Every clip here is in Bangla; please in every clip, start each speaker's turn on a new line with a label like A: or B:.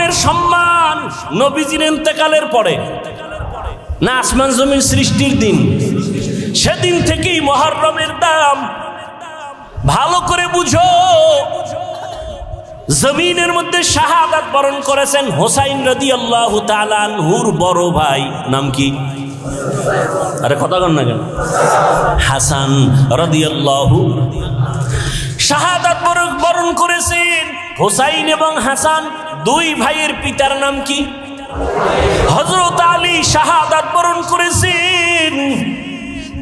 A: মুহররমের সম্মান নবীজির ইন্তেকালের পরে না আসমান জমিন সৃষ্টির দিন? সেদিন থেকেই মুহররমের দাম। ভালো করে বুঝো, জমিনের মধ্যে শাহাদাত বরণ করেছেন হোসাইন রাদিয়াল্লাহু তাআলা আনহুর বড় ভাই, নাম কি? আরে কথা কন না কেন? হাসান রাদিয়াল্লাহু শাহাদাত বরণ করেছেন। হোসাইন এবং হাসান দুই ভাইয়ের পিতার নাম কি? হযরত আলী শাহাদাত বরণ করেছেন।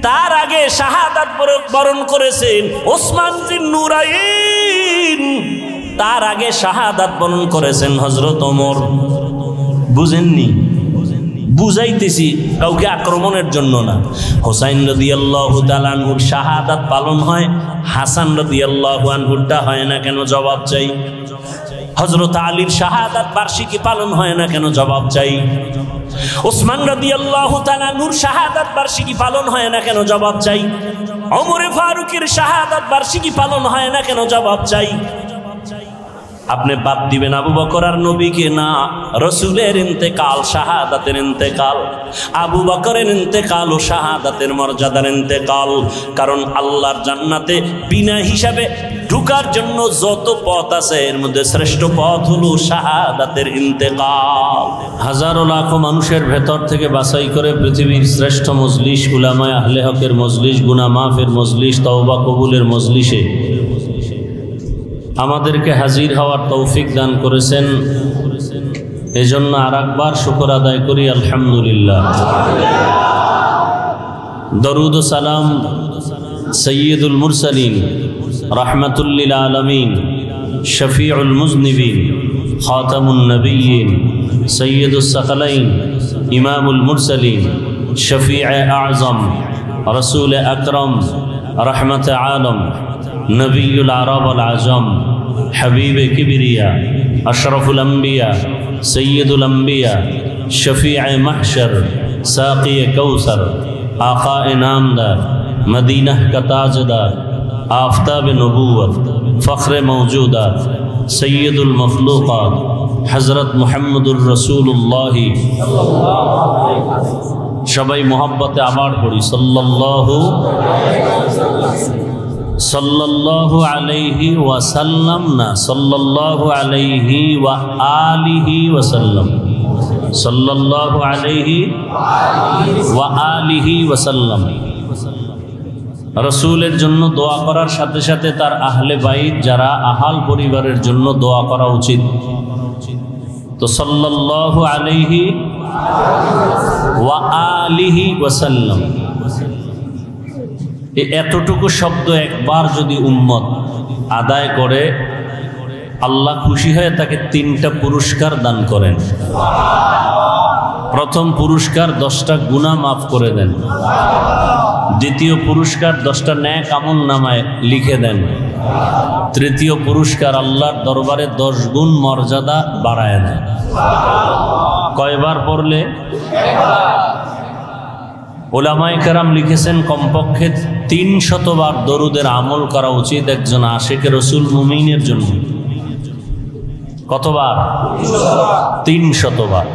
A: তার আগে শাহাদাত বরণ করেছেন ওসমান জিন্নুরাইন। তার আগে শাহাদাত বরণ করেছেন হযরত ওমর। বুঝেননি? বুঝাইতেছি, কাউকে আক্রমণের জন্য না। হোসাইন রাদিয়াল্লাহু তাআলা আনহুর শাহাদাত পালন হয়, হাসান রাদিয়াল্লাহু আনহুরটা হয় না কেন? জবাব চাই। হযরত আলীর শাহাদাত বার্ষিকী পালন হয় না কেন? জবাব চাই। ওসমান রাদিয়াল্লাহু তাআলা আনহুর শাহাদাত বার্ষিকী পালন হয় না কেন? জবাব চাই। ওমরে ফারুকের শাহাদাত বার্ষিকী পালন হয় না কেন? জবাব চাই। আপনি বাদ দিবেন আবু বকর আর নবীকে? না, রসুলের ইন্তেকাল শাহাদাতের ইন্তেকাল, আবু বকরের ইন্তেকাল ও শাহাদাতের মর্যাদার ইন্তেকাল। কারণ আল্লাহর জান্নাতে বিনা হিসাবে ঢুকার জন্য যত পথ আছে এর মধ্যে শ্রেষ্ঠ পথ হলো শাহাদাতের ইন্তেকাল। হাজারো লাখো মানুষের ভেতর থেকে বাছাই করে পৃথিবীর শ্রেষ্ঠ মজলিস, উলামায়ে আহলে হকের মজলিস, গুনাহ মাফের মজলিস, তওবা কবুলের মজলিসে আমাদেরকে হাজির হওয়ার তৌফিক দান করেছেন। এজন্য আরেকবার শুকর আদায় করি, আলহামদুলিল্লাহ। দরুদ ও সালাম সৈয়দুল মুরসালিন, রাহমাতুল লিল আলামিন, শফিউল মুজনিবিন, খাতামুন নবিয়্যিন, সৈয়দুস সাকালাইন, ইমামুল মুরসালিন, শফিয়ে আযম, রাসূল আকরাম, রহমত আলম, নবীউল আরব আল আজম, হাবিব কিবরিয়া, আশরাফুল আম্বিয়া, সৈয়দুল আম্বিয়া, শফিয়ে মাহশর, সাকি কৌসর, आका नामदार, मदीना का ताजदार, आफ्ताब नबूवत, फ़ख्र मौजूदात, सैयदुल मखलूक़ात, हज़रत मुहम्मदुर रसूलुल्लाह सबाई मोहब्बत आबार पड़ी सल्लल्लाहु अलैहि वसल्लम ना सल्लल्लाहु अलैहि व आलिहि वसल्लम सल्लल्लाहु अलैहि व आलिहि वसल्लम। रसूलेर जन्नो दोया करार साथे साथे तार आहले बाइत जारा आहाल परिवारेर जन्नो दोया करा उचित। तो सल्लल्लाहु अलैहि व आलिहि वसल्लम एतटुकु शब्द एकबार यदि उम्मत आदाय करे আল্লাহ খুশি হয়ে তাকে 3টা পুরস্কার দান করেন। প্রথম পুরস্কার 10টা গুনাহ মাফ করে দেন, দ্বিতীয় পুরস্কার 10টা নেক আমল নামায় লিখে দেন, তৃতীয় পুরস্কার আল্লাহর দরবারে 10 গুণ মর্যাদা বাড়ায় দেন। কয়বার পড়লে? উলামায়ে কেরাম লিখেছেন কমপক্ষে 300 বার দরুদের আমল করা উচিত একজন আশিকে রাসূল মুমিনের জন্য। কতবার? 300 বার।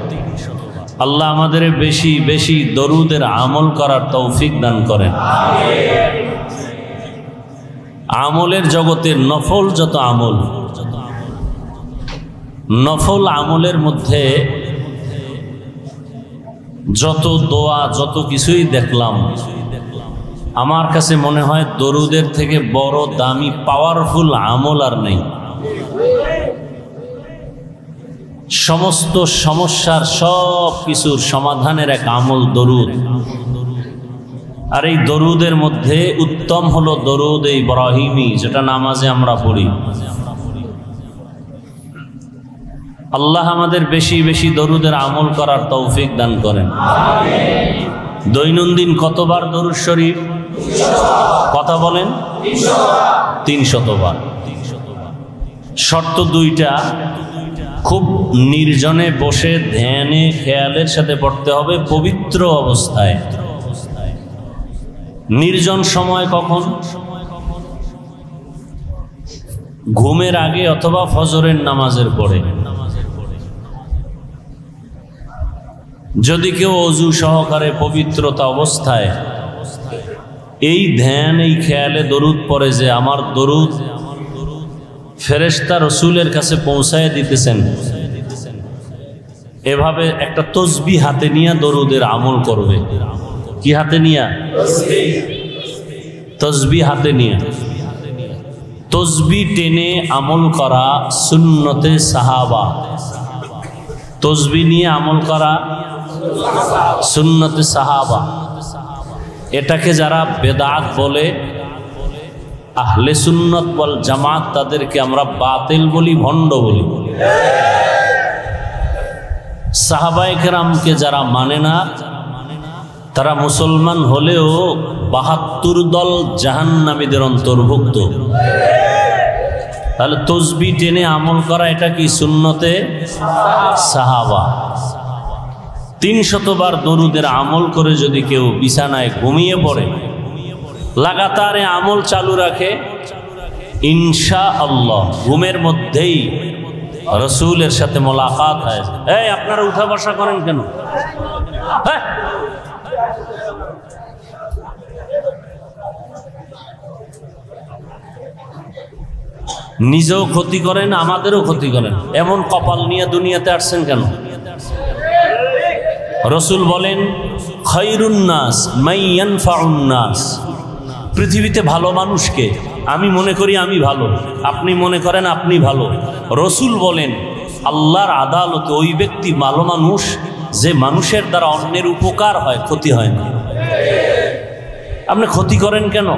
A: আল্লাহ আমাদের বেশি বেশি দরুদের আমল করার তৌফিক দান করেন। আমলের জগতের নফল যত আমল, নফল আমলের মধ্যে যত দোয়া যত কিছুই দেখলাম, আমার কাছে মনে হয় দরুদের থেকে বড় দামি পাওয়ারফুল আমল আর নেই। সমস্ত সমস্যার সব কিছুর সমাধানের এক আমল দরুদ। আর এই দরুদের মধ্যে উত্তম হলো দরুদ ইব্রাহিমি, যেটা নামাজে আমরা পড়ি। আল্লাহ আমাদের বেশি বেশি দরুদের আমল করার তৌফিক দান করেন। দৈনন্দিন কতবার দরুদ শরীফ? কথা বলেন। 300 বার। শর্ত 2টা, খুব নির্জনে বসে ধ্যানে খেয়ালের সাথে পড়তে হবে, পবিত্র অবস্থায়। নির্জন সময় কখন? ঘুমের আগে অথবা ফজরের নামাজের পরে। যদি কেউ অজু সহকারে পবিত্রতা অবস্থায় এই ধ্যান এই খেয়ালে দরুদ পড়ে যে আমার দরুদ ফেরেশতা রসুলের কাছে পৌঁছায় দিতেছেন, এভাবে একটা তসবি হাতে নিয়ে দরুদের আমল করবে। কি হাতে নিয়ে? তসবি হাতে নিয়ে। তসবি টেনে আমল করা সুন্নতে সাহাবা। তসবি নিয়ে আমল করা সুন্নতে সাহাবা। এটাকে যারা বেদাত বলে, আহলে সুন্নত ওয়াল জামাত, তাদেরকে আমরা বাতিল বলি, ভণ্ড বলি। সাহাবায়ে কেরামকে যারা মানে না, তারা মুসলমান হলেও ৭২ দল জাহান্নামীদের অন্তর্ভুক্ত। তাহলে তসবি টেনে আমল করা এটা কি? সুন্নতে সাহাবা। ৩০০ বার দরুদের আমল করে যদি কেউ বিছানায় ঘুমিয়ে পড়ে, লাগাতার আমল চালু রাখে, ইনশাআল্লাহ ঘুমের মধ্যেই রসুলের সাথে মোলাকাত হয়। এই আপনারা উঠা বসা করেন কেন? নিজেও ক্ষতি করেন, আমাদেরও ক্ষতি করেন। এমন কপাল নিয়ে দুনিয়াতে আসছেন কেন? রসুল বলেন, খায়রুন নাস মান ইয়ানফাউন নাস। পৃথিবীতে ভালো মানুষকে, আমি মনে করি আমি ভালো, আপনি মনে করেন আপনি ভালো। রসুল বলেন আল্লাহর আদালতে ওই ব্যক্তি ভালো মানুষ যে মানুষের দ্বারা অন্যের উপকার হয়, ক্ষতি হয় না। আপনি ক্ষতি করেন কেন?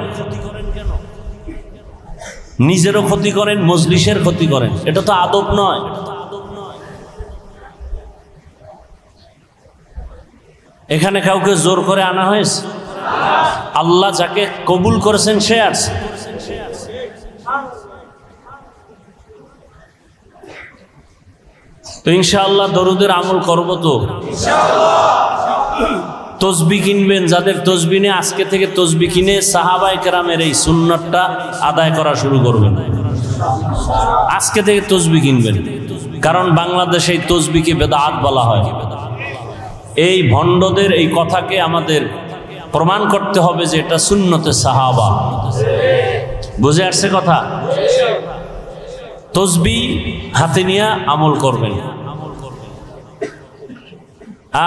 A: নিজেরও ক্ষতি করেন, মজলিসের ক্ষতি করেন। এটা তো আদব নয়। এখানে কাউকে জোর করে আনা হয়েছে? আল্লাহ যাকে কবুল করেছেন সে আছে। তো ইনশাআল্লাহ দরুদের আমল করব। তো তসবি কিনবেন, যাদের তসবি নেই আজকে থেকে তসবি কিনে সাহাবায়ে কেরামের এই সুন্নাতটা আদায় করা শুরু করবেন। আজকে থেকে তসবি কিনবেন, কারণ বাংলাদেশে এই তসবিকে বেদাত বলা হয়। এই ভণ্ডদের এই কথাকে আমাদের প্রমাণ করতে হবে যে এটা সুন্নতে সাহাবা। বুঝে আসছে কথা? তসবি হাতে নিয়ে আমল করবেন।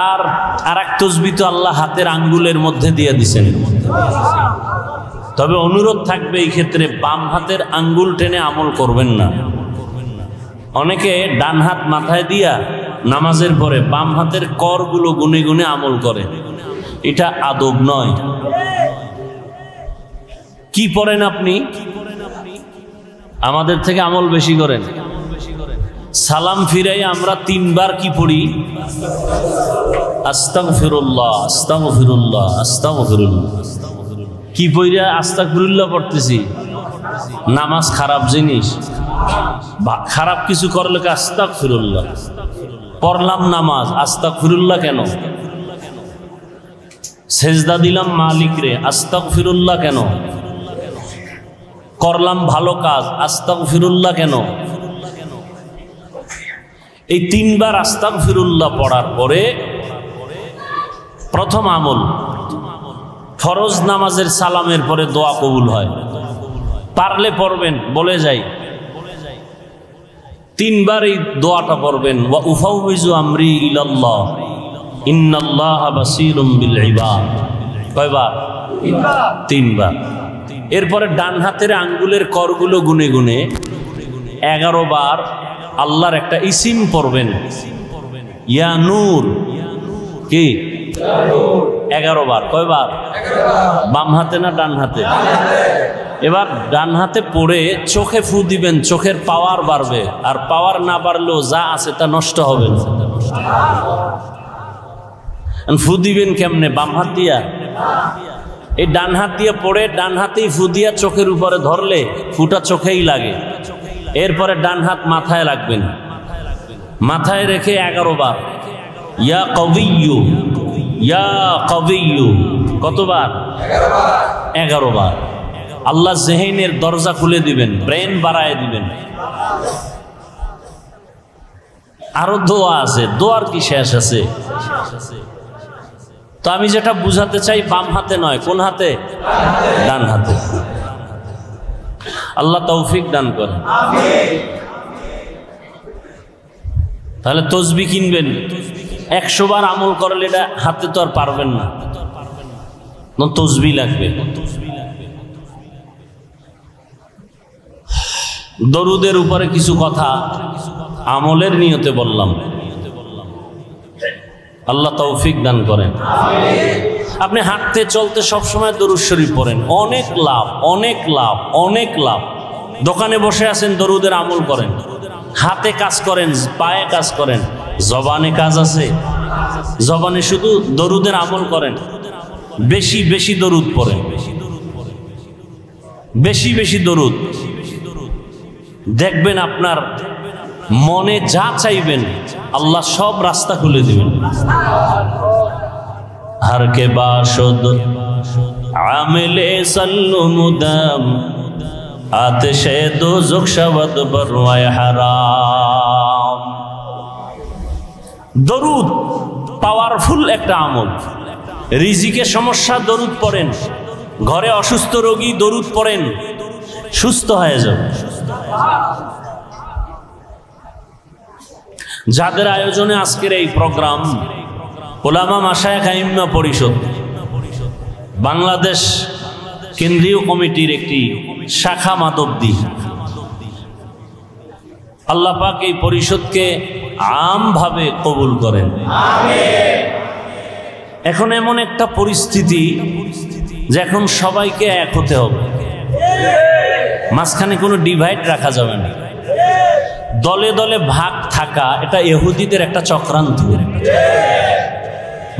A: আর এক তসবি তো আল্লাহ হাতের আঙ্গুলের মধ্যে দিয়ে দিছেন। তবে অনুরোধ থাকবে এই ক্ষেত্রে বাম হাতের আঙ্গুল টেনে আমল করবেন না। অনেকে ডান হাত মাথায় দিয়া নামাজের পরে বাম হাতের করগুলো গুনে গুনে আমল করে। এটা আদব নয়। কি পড়েন আপনি? আমাদের থেকে আমল বেশি করেন। সালাম ফিরাই আমরা ৩ বার কি পড়ি? আস্তাগফিরুল্লাহ, আস্তাগফিরুল্লাহ, আস্তাগফিরুল্লাহ। কি পড়িয়া আস্তাগফিরুল্লাহ পড়তেছি? নামাজ খারাপ জিনিস, খারাপ কিছু করলে আস্তাগফিরুল্লাহ। পড়লাম নামাজ, আস্তাগফিরুল্লাহ কেন? সেজদা দিলাম মালিক রে, আস্তাগফিরুল্লাহ কেন? করলাম ভালো কাজ, আস্তাগফিরুল্লাহ কেন? এই ৩ বার আস্তাগফিরুল্লাহ পড়ার পরে প্রথম আমল, ফরজ নামাজের সালামের পরে দোয়া কবুল হয়। পারলে পড়বেন, বলে যাই ৩ বার এই দোয়াটা পড়বেন। ওয়া উফাউযু আমরি ইলাল্লাহ ইন্নাল্লাহা বাসীরুম বিল ইবাদ। কয়বার? ৩ বার। এরপরে ডান হাতের আঙ্গুলের করগুলো গুনে গুনে 11 বার আল্লাহর একটা ইসিম পড়বেন, ইয়া নূর। কি? 11 বার। কয়বার? বাম হাতে না ডান হাতে? এবার ডান হাতে পড়ে চোখে ফু দিবেন, চোখের পাওয়ার বাড়বে। আর পাওয়ার না বাড়লেও যা আছে তা নষ্ট হবে না। ফু দিবেন কেমনে? বাম হাত দিয়া। এই ডান হাত দিয়ে পড়ে ডান হাতেই ফু দিয়া চোখের উপরে ধরলে ফুটা চোখেই লাগে। এরপরে ডান হাত মাথায় রাখবেন, মাথায় রেখে 11 বার ইয়া কবিয়্যু, ইয়া কবিয়্যু। কতবার? 11 বার। আল্লাহ জেহেনের দরজা খুলে দিবেন, ব্রেন বাড়ায় দিবেন। আরো দোয়া আছে, দোয়ার কি শেষ আছে? তো আমি যেটা বুঝাতে চাই, বাম হাতে নয়, কোন হাতে? ডান হাতে। আল্লাহ তৌফিক দান করেন। তাহলে তসবিহ কিনবেন, 100 বার আমল করলে এটা হাতে তো আর পারবেন না, তসবিহ লাগবে। দরুদের উপরে কিছু কথা আমলের নিয়তে বললাম, আল্লাহ তৌফিক দান করেন। আপনি হাঁটতে চলতে সবসময় দরুদ শরীফ পড়েন, অনেক লাভ, অনেক লাভ, অনেক লাভ। দোকানে বসে আছেন, দরুদের আমল করেন, হাতে কাজ করেন, পায়ে কাজ করেন, জবানে কাজ আছে, জবানে শুধু দরুদের আমল করেন, বেশি বেশি দরুদ পড়েন, বেশি বেশি দরুদ। দেখবেন আপনার মনে যা চাইবেন আল্লাহ সব রাস্তা খুলে দিবেন। हर के बाशुद आमिले सल्लु मुदम आतिशे दोज़ख शवद बरवाए हराम। দরুদ পাওয়ারফুল একটা আমল। রিজিকে সমস্যা, দরুদ পড়েন। ঘরে অসুস্থ রোগী, দরুদ পড়েন, সুস্থ হয়ে যাবে। যাদের আয়োজনে আজকের এই প্রোগ্রাম, উলামা মাশায়েখ আইম্মা পরিষদ, বাংলাদেশ কেন্দ্রীয় কমিটির একটি শাখা মাধবদী, আল্লাহ পাক এই পরিষদকে আমভাবে কবুল করেন। এখন এমন একটা পরিস্থিতি যে এখন সবাইকে এক হতে হবে, মাঝখানে কোনো ডিভাইড রাখা যাবে না। দলে দলে ভাগ থাকা এটা ইহুদিদের একটা চক্রান্ত।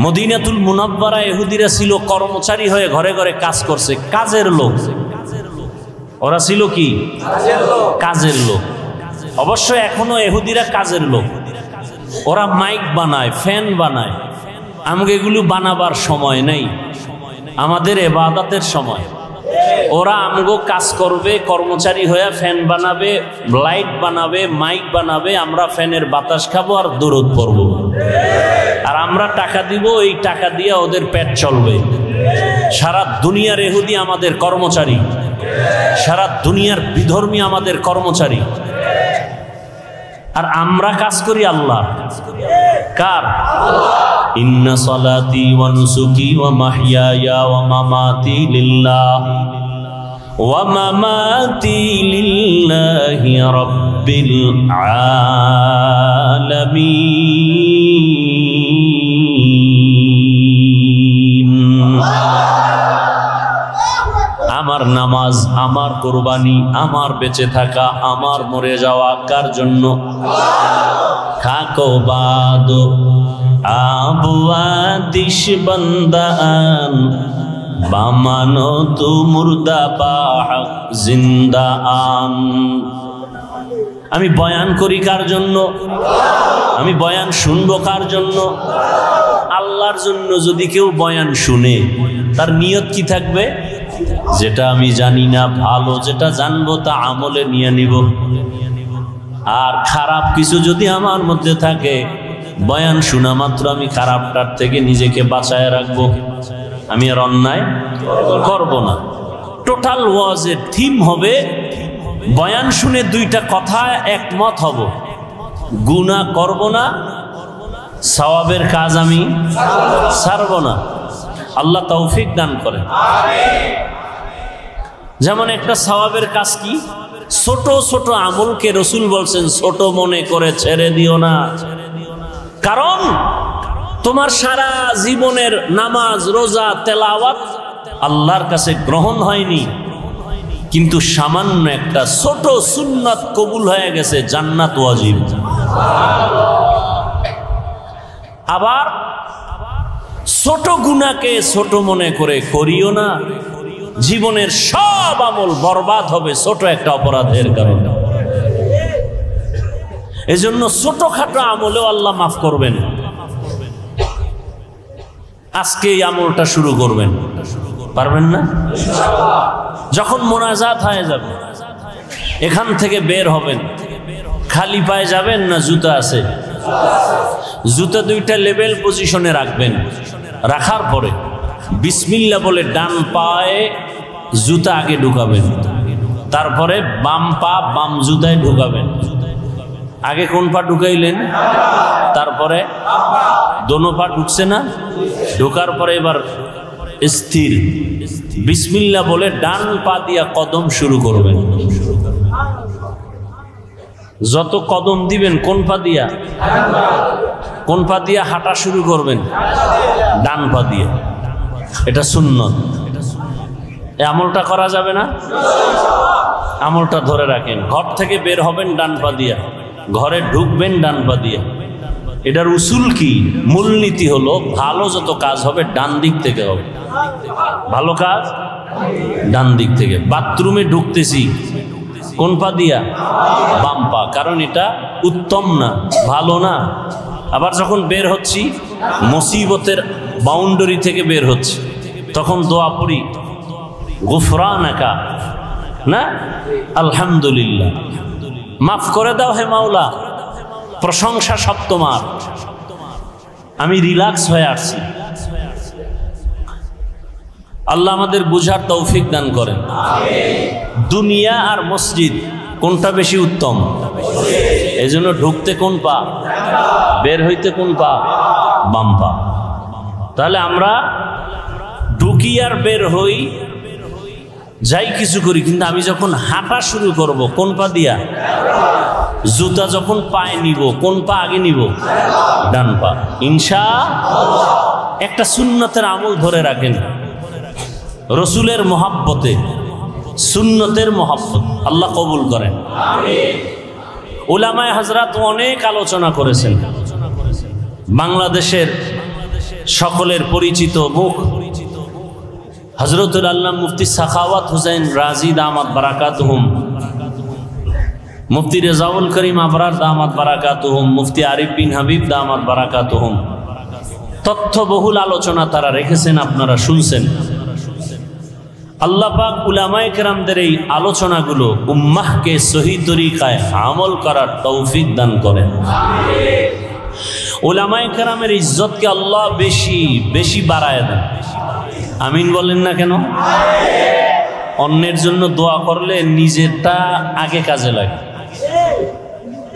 A: মদিনাতুল মুনাব্বারা ইহুদিরা ছিল কর্মচারী হয়ে ঘরে ঘরে কাজ করছে, কাজের লোক। ওরা ছিল কি? কাজের লোক। অবশ্য এখনো ইহুদিরা কাজের লোক। ওরা মাইক বানায়, ফ্যান বানায়। আমাকে এগুলো বানাবার সময় নেই, আমাদের ইবাদতের সময়। ওরা আমগো কাজ করবে, কর্মচারী হয়ে ফ্যান বানাবে, লাইট বানাবে, মাইক বানাবে, আমরা ফ্যানের বাতাস খাবো আর দরুদ পড়বো। আর আমরা টাকা দিব, এই টাকা দিয়ে ওদের পেট চলবে। সারা দুনিয়ার ইহুদি আমাদের কর্মচারী, সারা দুনিয়ার বিধর্মী আমাদের কর্মচারী। আর আমরা কাজ করি আল্লাহ। কার? ইন্না সালাতি ওয়া নুসুকি ওয়া মাহইয়ায়া ওয়া মামাতি লিল্লাহ ওয়া মামাতি লিল্লাহি রাব্বিল আলামিন। আমার নামাজ, আমার কুরবানি, আমার বেঁচে থাকা, আমার মরে যাওয়া কার জন্য? খাকো বাদ আবুয়াদিশ বন্দান বামানো তু মুর্দা পাহ জিন্দা আন। আমি বয়ান করি কার জন্য? আমি বয়ান শুনবো কার জন্য? আল্লাহর জন্য। যদি কেউ বয়ান শুনে, তার নিয়ত কি থাকবে? যেটা আমি জানি না ভালো, যেটা জানবো তা আমলে নিয়ে নিব। আর খারাপ কিছু যদি আমার মধ্যে থাকে, বয়ান শোনা মাত্র আমি খারাপটার থেকে নিজেকে বাঁচায় রাখবো। আমি আর অন্যায় করব না। টোটাল ওয়াজের থিম হবে, বয়ান শুনে দুইটা কথা একমত হব, গুনাহ করব না, সওয়াবের কাজ আমি ছাড়ব না। আল্লাহ তৌফিক দান করেন। যেমন একটা সওয়াবের কাজ কি? ছোট ছোট আমলকে রসুল বলছেন ছোট মনে করে ছেড়ে দিও না। কারণ তোমার সারা জীবনের নামাজ, রোজা, তেলাওয়াত আল্লাহর কাছে গ্রহণ হয়নি, কিন্তু সামান্য একটা ছোট সুন্নাত কবুল হয়ে গেছে, জান্নাত ওয়াজিব। আবার ছোট গুনাহকে ছোট মনে করে করিও না। জীবনের সব আমল বরবাদ হবে ছোট একটা অপরাধের কারণে। এজন্য ছোটখাটো আমলেও আল্লাহ মাফ করবেন। আজকে এই আমলটা শুরু করবেন, পারবেন না? যখন মোনাজাত হয়ে যাবে, এখান থেকে বের হবেন, খালি পায়ে যাবেন না জুতা আছে? জুতা দুইটা লেভেল পজিশনে রাখবেন, রাখার পরে বিসমিল্লাহ বলে ডান পায়ে জুতা আগে ঢুকাবেন, তারপরে বাম পা বাম জুতায় ঢুকাবেন। আগে কোন পা ঢুকাইলেন? তারপরে দোনো পা ঢুকছে না? ঢুকার পরে এবার স্থির বিসমিল্লাহ বলে ডান পা দিয়া কদম শুরু করবেন। যত কদম দিবেন কোন পা দিয়া? কোন পা দিয়া হাঁটা শুরু করবেন? ডান পা দিয়ে। এটা সুন্নত। এই আমলটা করা যাবে না? আমলটা ধরে রাখেন। ঘর থেকে বের হবেন ডান পা দিয়া, ঘরে ঢুকবেন ডান পা দিয়া। এটার উসুল কি? মূলনীতি হলো ভালো যত কাজ হবে ডান দিক থেকে হবে। ভালো কাজ ডান দিক থেকে। বাথরুমে ঢুকতেছি কোন পা দিয়া? বাম পা, কারণ এটা উত্তম না, ভালো না। আবার যখন বের হচ্ছি মুসিবতের বাউন্ডারি থেকে বের হচ্ছে, তখন দোয়া পড়ি গুফরানাকা, না আলহামদুলিল্লাহ, মাফ করে দাও হে মাওলা, প্রশংসা সব তোমার, আমি রিল্যাক্স হয়ে আসছি। আল্লাহ আমাদের বুঝার তৌফিক দান করেন। দুনিয়া আর মসজিদ কোনটা বেশি উত্তম? এই জন্য ঢুকতে কোন পা, বের হইতে কোন পা? বাম পা। তাহলে আমরা ঢুকি আর বের হই, যাই কিছু করি, কিন্তু আমি যখন হাঁটা শুরু করব কোন পা দিয়া? জুতা যখন পায়ে নিব কোন পা আগে নিব? ডান পা। ইনশাআল্লাহ একটা সুন্নতের আমল ধরে রাখেন, রসুলের মহাব্বতে, সুন্নতের মহাব্বত আল্লাহ কবুল করেন। উলামায়ে হযরত অনেক আলোচনা করেছেন। বাংলাদেশের সকলের পরিচিত মুখ হযরতুল আল্লাহ মুফতি সাখাওয়াত হুসাইন রাজি দামাত বারাকাতুহুম, মুফতি রেজাউল করিম আবরার দামাত বারাকাতুহুম, মুফতি আরিফ বিন হাবিব দামাত বারাকাতুহুম তথ্যবহুল আলোচনা তারা রেখেছেন, আপনারা শুনছেন। আল্লাহ পাক উলামায়ে কেরামদের এই আলোচনাগুলো উম্মাহকে সহি তরিকায় আমল করার তৌফিক দান করেন। উলামায়ে কেরামের ইজ্জতকে আল্লাহ বেশি বেশি বাড়ায় দেন। আমিন বলেন না কেন? অন্যের জন্য দোয়া করলে নিজেরটা আগে কাজে লাগে।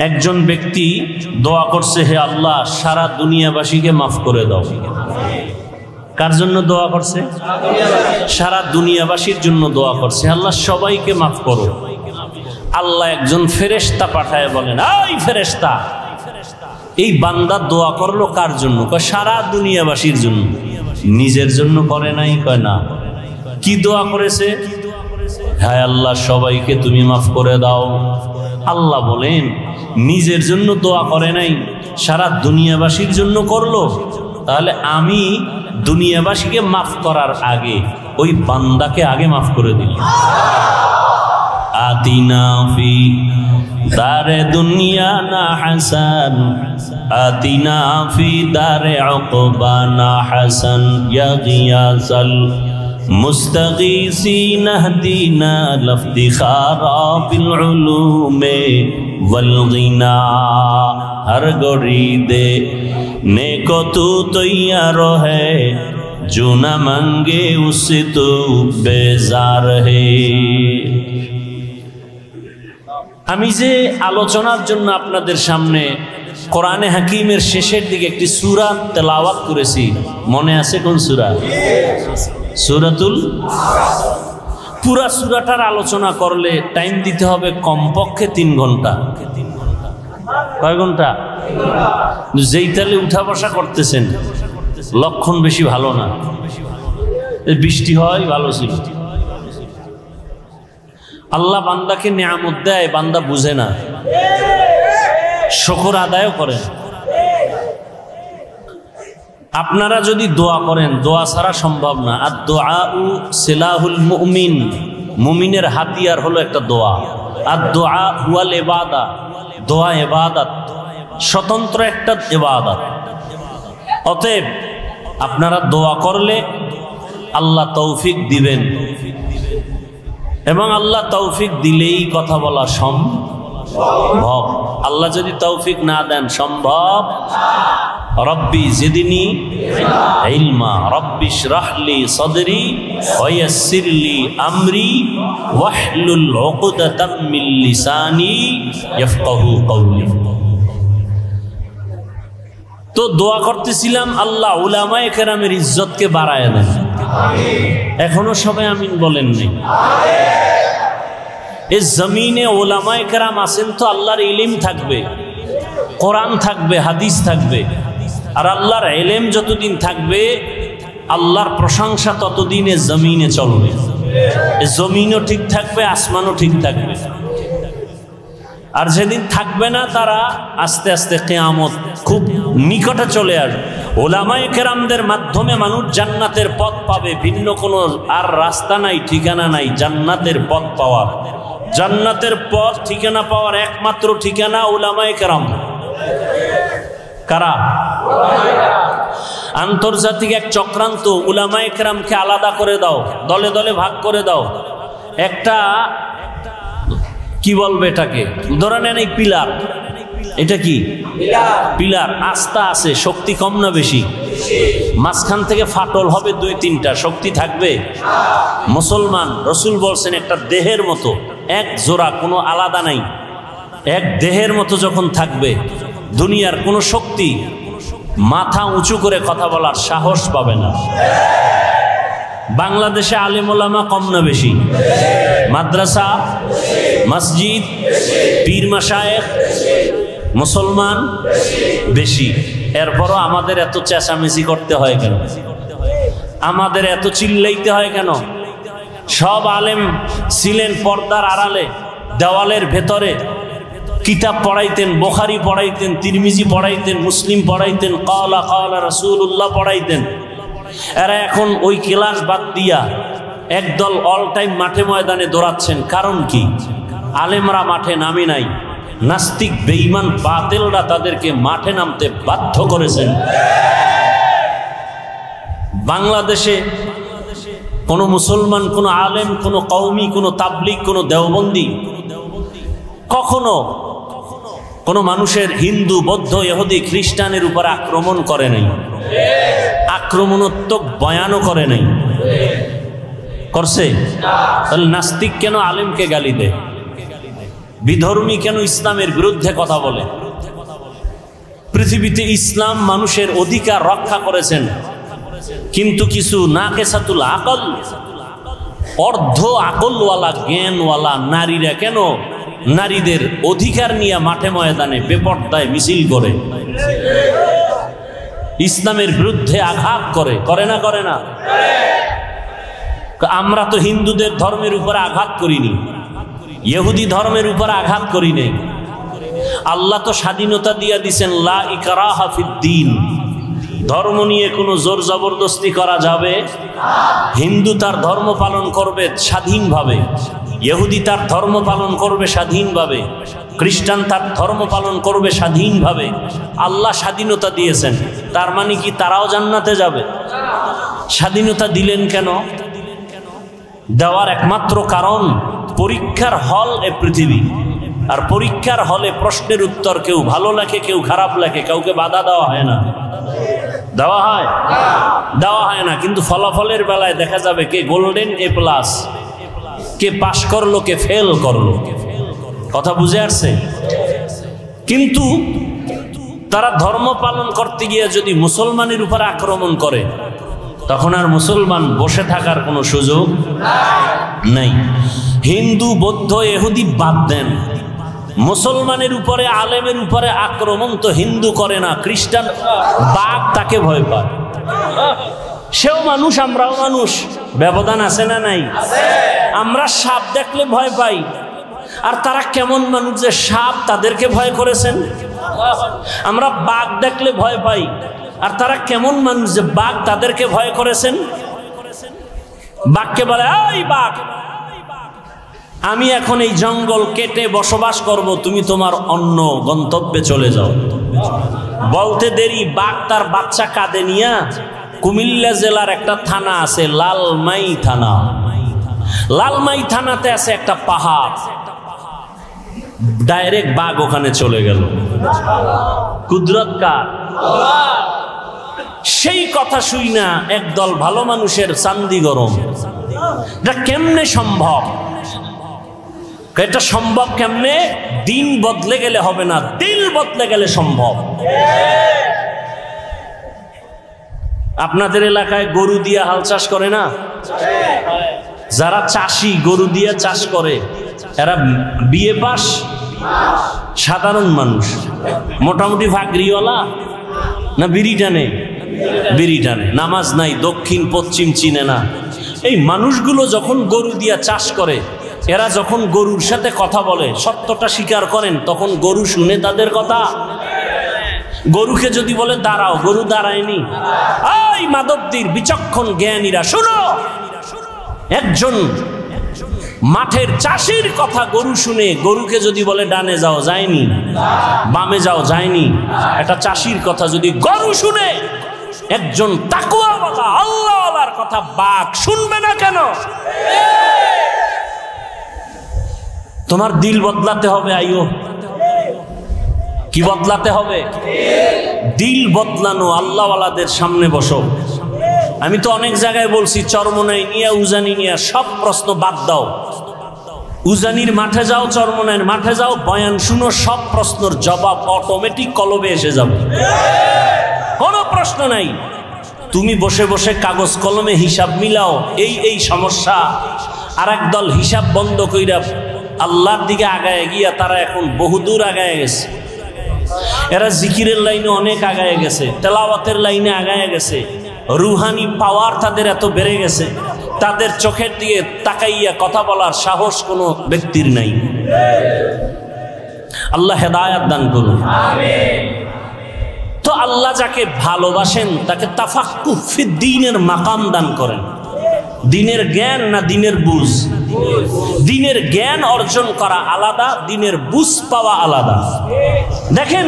A: একজন ব্যক্তি দোয়া করছে, হে আল্লাহ সারা দুনিয়াবাসীকে মাফ করে দাও। কার জন্য দোয়া করছে? সারা দুনিয়াবাসীর জন্য দোয়া করছে, আল্লাহ সবাইকে মাফ করো। আল্লাহ একজন ফেরেশতা পাঠায় বলেন, এই ফেরেশতা, এই বান্দা দোয়া করলো কার জন্য? কয় সারা দুনিয়াবাসীর জন্য। নিজের জন্য করে নাই? কয় না। কি দোয়া করেছে? হায় আল্লাহ সবাইকে তুমি মাফ করে দাও। আল্লাহ বলেন নিজের জন্য দোয়া করে নাই, সারা দুনিয়াবাসীর জন্য করলো। তাহলে আমি দুনিয়াবাসীকে মাফ করার আগে ওই বান্দাকে আগে মাফ করে দিল। আতিনা ফি দারে দুনিয়া না হাসান, আতিনা ফি দারে উকবানা হাসান, ইয়া গিয়াসাল মুস্তাগীসিন আহদিনা লফতিখারা বিল উলুমে ওয়াল গিনা। हर गड़ी दे नेको तू तैयार है, जो न मांगे उससे तू बेजार है। আমি যে আলোচনার জন্য আপনাদের সামনে কোরআনে হাকিমের শেষের দিকে একটি সূরা তেলাওয়াত করেছি, মনে আছে কোন সূরা? সূরাতুল আরাফ। পুরা সূরাটার আলোচনা করলে টাইম দিতে হবে কমপক্ষে 3 ঘন্টা। কয় ঘন্টা? যেই তালে উঠা বসা করতেছেন লক্ষণ বেশি ভালো না। বৃষ্টি হয় ভালো ছিল। আল্লাহ বান্দাকে নিয়ামত দেয়, বান্দা বুঝে না, শুকর আদায়ও করেন। আপনারা যদি দোয়া করেন, দোয়া ছাড়া সম্ভব না। আর দুআউ সিলাহুল মুমিন, মুমিনের হাতিয়ার হলো একটা দোয়া। আর দোয়া হুয়াল ইবাদা, দোয়া ইবাদত, স্বতন্ত্র একটা ইবাদত। অতএব আপনারা দোয়া করলে আল্লাহ তৌফিক দিবেন, এবং আল্লাহ তৌফিক দিলেই কথা বলা সম্ভব। আল্লাহ যদি তৌফিক না দেন সম্ভব। রব্বি জিদনি ইলমা, রব্বি ইশরাহলি সাদরি ওয়া ইয়াসসিরলি আমরি ওয়াহলুল উকদাতাম মিন লিসানি ইয়াফকাহু কওলি। তো দোয়া করতেছিলাম আল্লাহ উলামায়ে কেরামের ইজ্জতকে বাড়ায় দেন। এখনো সবাই আমিন বলেন নাই? এই জমিনে উলামায়ে কেরাম আছেন তো আল্লাহর ইলম থাকবে, কোরআন থাকবে, হাদিস থাকবে। আর আল্লাহর ইলম যতদিন থাকবে আল্লাহর প্রশংসা ততদিনে জমিনে চলবে। জমিনও ঠিক থাকবে, আসমানও ঠিক থাকবে। আর যেদিন থাকবে না তারা আস্তে আস্তে কিয়ামত খুব নিকটে চলে আসবে। উলামায়ে কেরামদের মাধ্যমে মানুষ জান্নাতের পথ পাবে, ভিন্ন কোনো আর রাস্তা নাই, ঠিকানা নাই জান্নাতের পথ পাওয়ার। জান্নাতের পথ ঠিকানা পাওয়ার একমাত্র ঠিকানা উলামায়ে কেরাম। কারা? আন্তর্জাতিক এক চক্রান্ত, উলামায়ে কেরামকে আলাদা করে দাও, দলে দলে ভাগ করে দাও। একটা কি বলবে এটাকে, ধরে নেন এই পিলার, এটা কি পিলার, আস্থা আছে, শক্তি কম না বেশি? মাঝখান থেকে ফাটল হবে 2-3টা, শক্তি থাকবে? মুসলমান রসুল বলছেন একটা দেহের মতো, এক জোড়া, কোনো আলাদা নাই, এক দেহের মতো যখন থাকবে দুনিয়ার কোনো শক্তি মাথা উঁচু করে কথা বলার সাহস পাবে না। বাংলাদেশে আলেম ওলামা কম না বেশি? মাদ্রাসা, মসজিদ, পীর মাশায়েখ, মুসলমান বেশি। এরপরও আমাদের এত চেঁচামেচি করতে হয় কেন? আমাদের এত চিল্লাইতে হয় কেন? সব আলেম ছিলেন পর্দার আড়ালে, দেওয়ালের ভেতরে কিতাব পড়াইতেন, বুখারী পড়াইতেন, তিরমিজি পড়াইতেন, মুসলিম পড়াইতেন, কালা কালা রাসূলুল্লাহ পড়াইতেন। এরা এখন ওই ক্লাস বাদ দিয়া একদল অল টাইম মাঠে ময়দানে দৌড়াচ্ছেন। কারণ কি? আলেমরা মাঠে নামে নাই, নাস্তিক বেঈমান বাতিলরা তাদেরকে মাঠে নামতে বাধ্য করেছেন। বাংলাদেশে কোনো মুসলমান, কোনো আলেম, কোনো কওমি, কোনো তাবলিগ, কোনো দেওবন্দি কখনো কোনো মানুষের হিন্দু, বৌদ্ধ, ইহুদি, খ্রিস্টানের উপর আক্রমণ করে নাই, আক্রমণাত্মক বয়ানও করে নাই। করছে? তাহলে নাস্তিক কেন আলেমকে গালি দেয়? বিধর্মী কেন ইসলামের বিরুদ্ধে কথা বলে? পৃথিবীতে ইসলাম মানুষের অধিকার রক্ষা করেছেন, কিন্তু কিছু নাকেসাতুল আকল, অর্ধ আকলওয়ালা, জ্ঞানওয়ালা নারীরা কেন নারীদের অধিকার নিয়ে মাঠে ময়দানে বেপরদায় মিছিল করে, ইসলামের বিরুদ্ধে আঘাত করে? করে না? করে না? আমরা তো হিন্দুদের ধর্মের উপর আঘাত করিনি, ইহুদি ধর্মের উপর আঘাত করি নাই। আল্লাহ তো স্বাধীনতা দিয়া দিছেন, লা ইকরাহা ফিদ্দীন, ধর্ম নিয়ে কোনো জোর জবরদস্তি করা যাবে। হিন্দু তার ধর্ম পালন করবে স্বাধীনভাবে, ইহুদি তার ধর্ম পালন করবে স্বাধীনভাবে, খ্রিস্টান তার ধর্ম পালন করবে স্বাধীনভাবে। আল্লাহ স্বাধীনতা দিয়েছেন, তার মানে কি তারাও জান্নাতে যাবে? স্বাধীনতা দিলেন কেন? দেওয়ার একমাত্র কারণ পরীক্ষার হল এ পৃথিবী, আর পরীক্ষার হলে প্রশ্নের উত্তর কেউ ভালো লেখে, কেউ খারাপ লেখে, কাউকে বাধা দেওয়া হয় না। দেওয়া হয়? দেওয়া হয় না। কিন্তু ফলাফলের বেলায় দেখা যাবে কে গোল্ডেন A+, কে পাশ করলো, কে ফেল করলো। কথা বুঝে আসছে? কিন্তু তারা ধর্ম পালন করতে গিয়ে যদি মুসলমানের উপর আক্রমণ করে, তখন আর মুসলমান বসে থাকার কোনো সুযোগ নাই। হিন্দু, বৌদ্ধ, ইহুদি বাদ দেন, মুসলমানের উপরে, আলেমের উপরে আক্রমণ তো হিন্দু করে না, খ্রিস্টান বাঘ তাকে ভয় পায়। সেও মানুষ, আমরাও মানুষ, ব্যবধান আছে না নাই? আমরা সাপ দেখলে ভয় পাই, আর তারা কেমন মানুষ যে সাপ তাদেরকে ভয় করেছেন। আমরা বাঘ দেখলে ভয় পাই, আর তারা কেমন মানুষ যে বাঘ তাদেরকে ভয় করেছেন। বাঘকে বলে, এই বাঘ, আমি এখন এই জঙ্গল কেটে বসবাস করব, তুমি তোমার অন্য গন্তব্যে চলে যাও। বলতে দেরি, বাঘ তার বাচ্চা কাঁধে নিয়ে কুমিল্লা জেলার একটা থানা আছে, লালমাই থানা। লালমাই থানাতে আছে একটা পাহাড়, ডাইরেক্ট বাঘ ওখানে চলে গেল। কুদরত কার? সেই কথা শুই না একদল ভালো মানুষের চান্দি গরম। এটা কেমনে সম্ভব? এটা সম্ভব কেমনে? দিন বদলে গেলে হবে না, দিল বদলে গেলে সম্ভব। আপনাদের এলাকায় গরু দিয়ে হাল চাষ করে না? যারা চাষি গরু দিয়ে চাষ করে এরা বিয়ে পাস সাধারণ মানুষ, মোটামুটি ভাগরিওয়ালা না বিড়ি টানে? বিড়ি টানে, নামাজ নাই, দক্ষিণ পশ্চিম চিনে না। এই মানুষগুলো যখন গরু দিয়া চাষ করে, এরা যখন গরুর সাথে কথা বলে, সত্যটা স্বীকার করেন, তখন গরু শুনে তাদের কথা। গরুকে যদি বলে দাঁড়াও, গরু দাঁড়ায়নি। এই মাধবদীর বিচক্ষণ জ্ঞানীরা শুনো, একজন মাঠের চাষির কথা গরু শুনে গরুকে যদি বলে ডানে যাও, যায়নি, বামে যাও, যায়নি। একটা চাষির কথা যদি গরু শুনে, একজন তাকওয়াওয়ালা আল্লাহওয়ালার কথা বাঘ শুনবে না কেন? তোমার দিল বদলাতে হবে। আইও, কি বদলাতে হবে? দিল বদলানো। আল্লাহওয়ালাদের সামনে বসো। আমি তো অনেক জায়গায় বলছি, চরমনাই নিয়ে, উজানি নিয়ে সব প্রশ্ন বাদ দাও। উজানির মাঠে যাও, চরমনাইয়ের মাঠে যাও, বয়ান শুনো, সব প্রশ্নের জবাব অটোমেটিক কলবে এসে যাবে, কোনো প্রশ্ন নাই। তুমি বসে বসে কাগজ কলমে হিসাব মিলাও, এই সমস্যা। আর একদল হিসাব বন্ধ কইরা আল্লাহর দিকে আগায় গিয়া তারা এখন বহুদূর আগায় গেছে। এরা জিকিরের লাইনে অনেক আগায় গেছে, তেলাওয়াতের লাইনে আগায় গেছে, রুহানি পাওয়ার তাদের এত বেড়ে গেছে, তাদের চোখের দিকে তাকাইয়া কথা বলার সাহস কোনো ব্যক্তির নাই। আল্লাহ হেদায়াত দান করুন। তো আল্লাহ যাকে ভালোবাসেন তাকে তাফাক্কুহ ফিদ্দীনের মাকাম দান করেন। দিনের জ্ঞান না দিনের বুঝ? দিনের জ্ঞান অর্জন করা আলাদা, দিনের বুঝ পাওয়া আলাদা। দেখেন,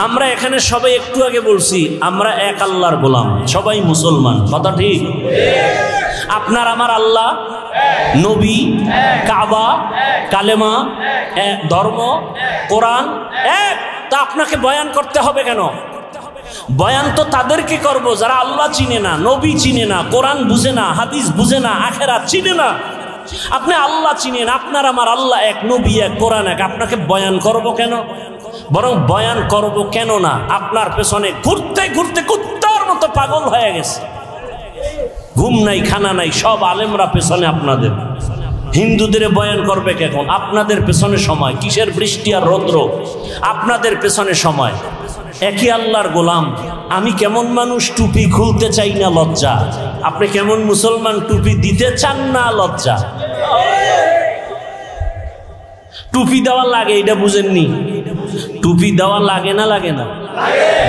A: আমরা এখানে সবাই একটু আগে বলছি আমরা এক আল্লাহর গোলাম, সবাই মুসলমান, কথা ঠিক? আপনার আমার আল্লাহ, নবী, কাবা, কালেমা, ধর্ম, কোরআন এক। তা আপনাকে বয়ান করতে হবে কেন? বয়ান তো তাদেরকে করব যারা আল্লাহ চিনে না, নবী চিনে না, কোরআন বুঝে না, হাদিস বুঝে না, আখিরাত চিনে না। আপনি আল্লাহ চিনেন, আপনার আমার আল্লাহ এক, নবী এক, কোরআন এক। আপনাকে বয়ান করব কেন? বরং বয়ান করব কেন না, আপনার পেছনে ঘুরতে ঘুরতে কুত্তার মতো পাগল হয়ে গেছে, ঘুম নাই, খানা নাই, সব আলেমরা পেছনে আপনাদের। হিন্দুদের বয়ান করবে কেন? আপনাদের পেছনে সময়, কিসের বৃষ্টি আর রৌদ্র, আপনাদের পেছনে সময়। একই আল্লাহর গোলাম। আমি কেমন মানুষ, টুপি খুলতে চাই না, লজ্জা। আপনি কেমন মুসলমান, টুপি দিতে চান না, লজ্জা। টুপি দেওয়া লাগে, এটা বুঝেননি? টুপি দেওয়া লাগে না, লাগে না?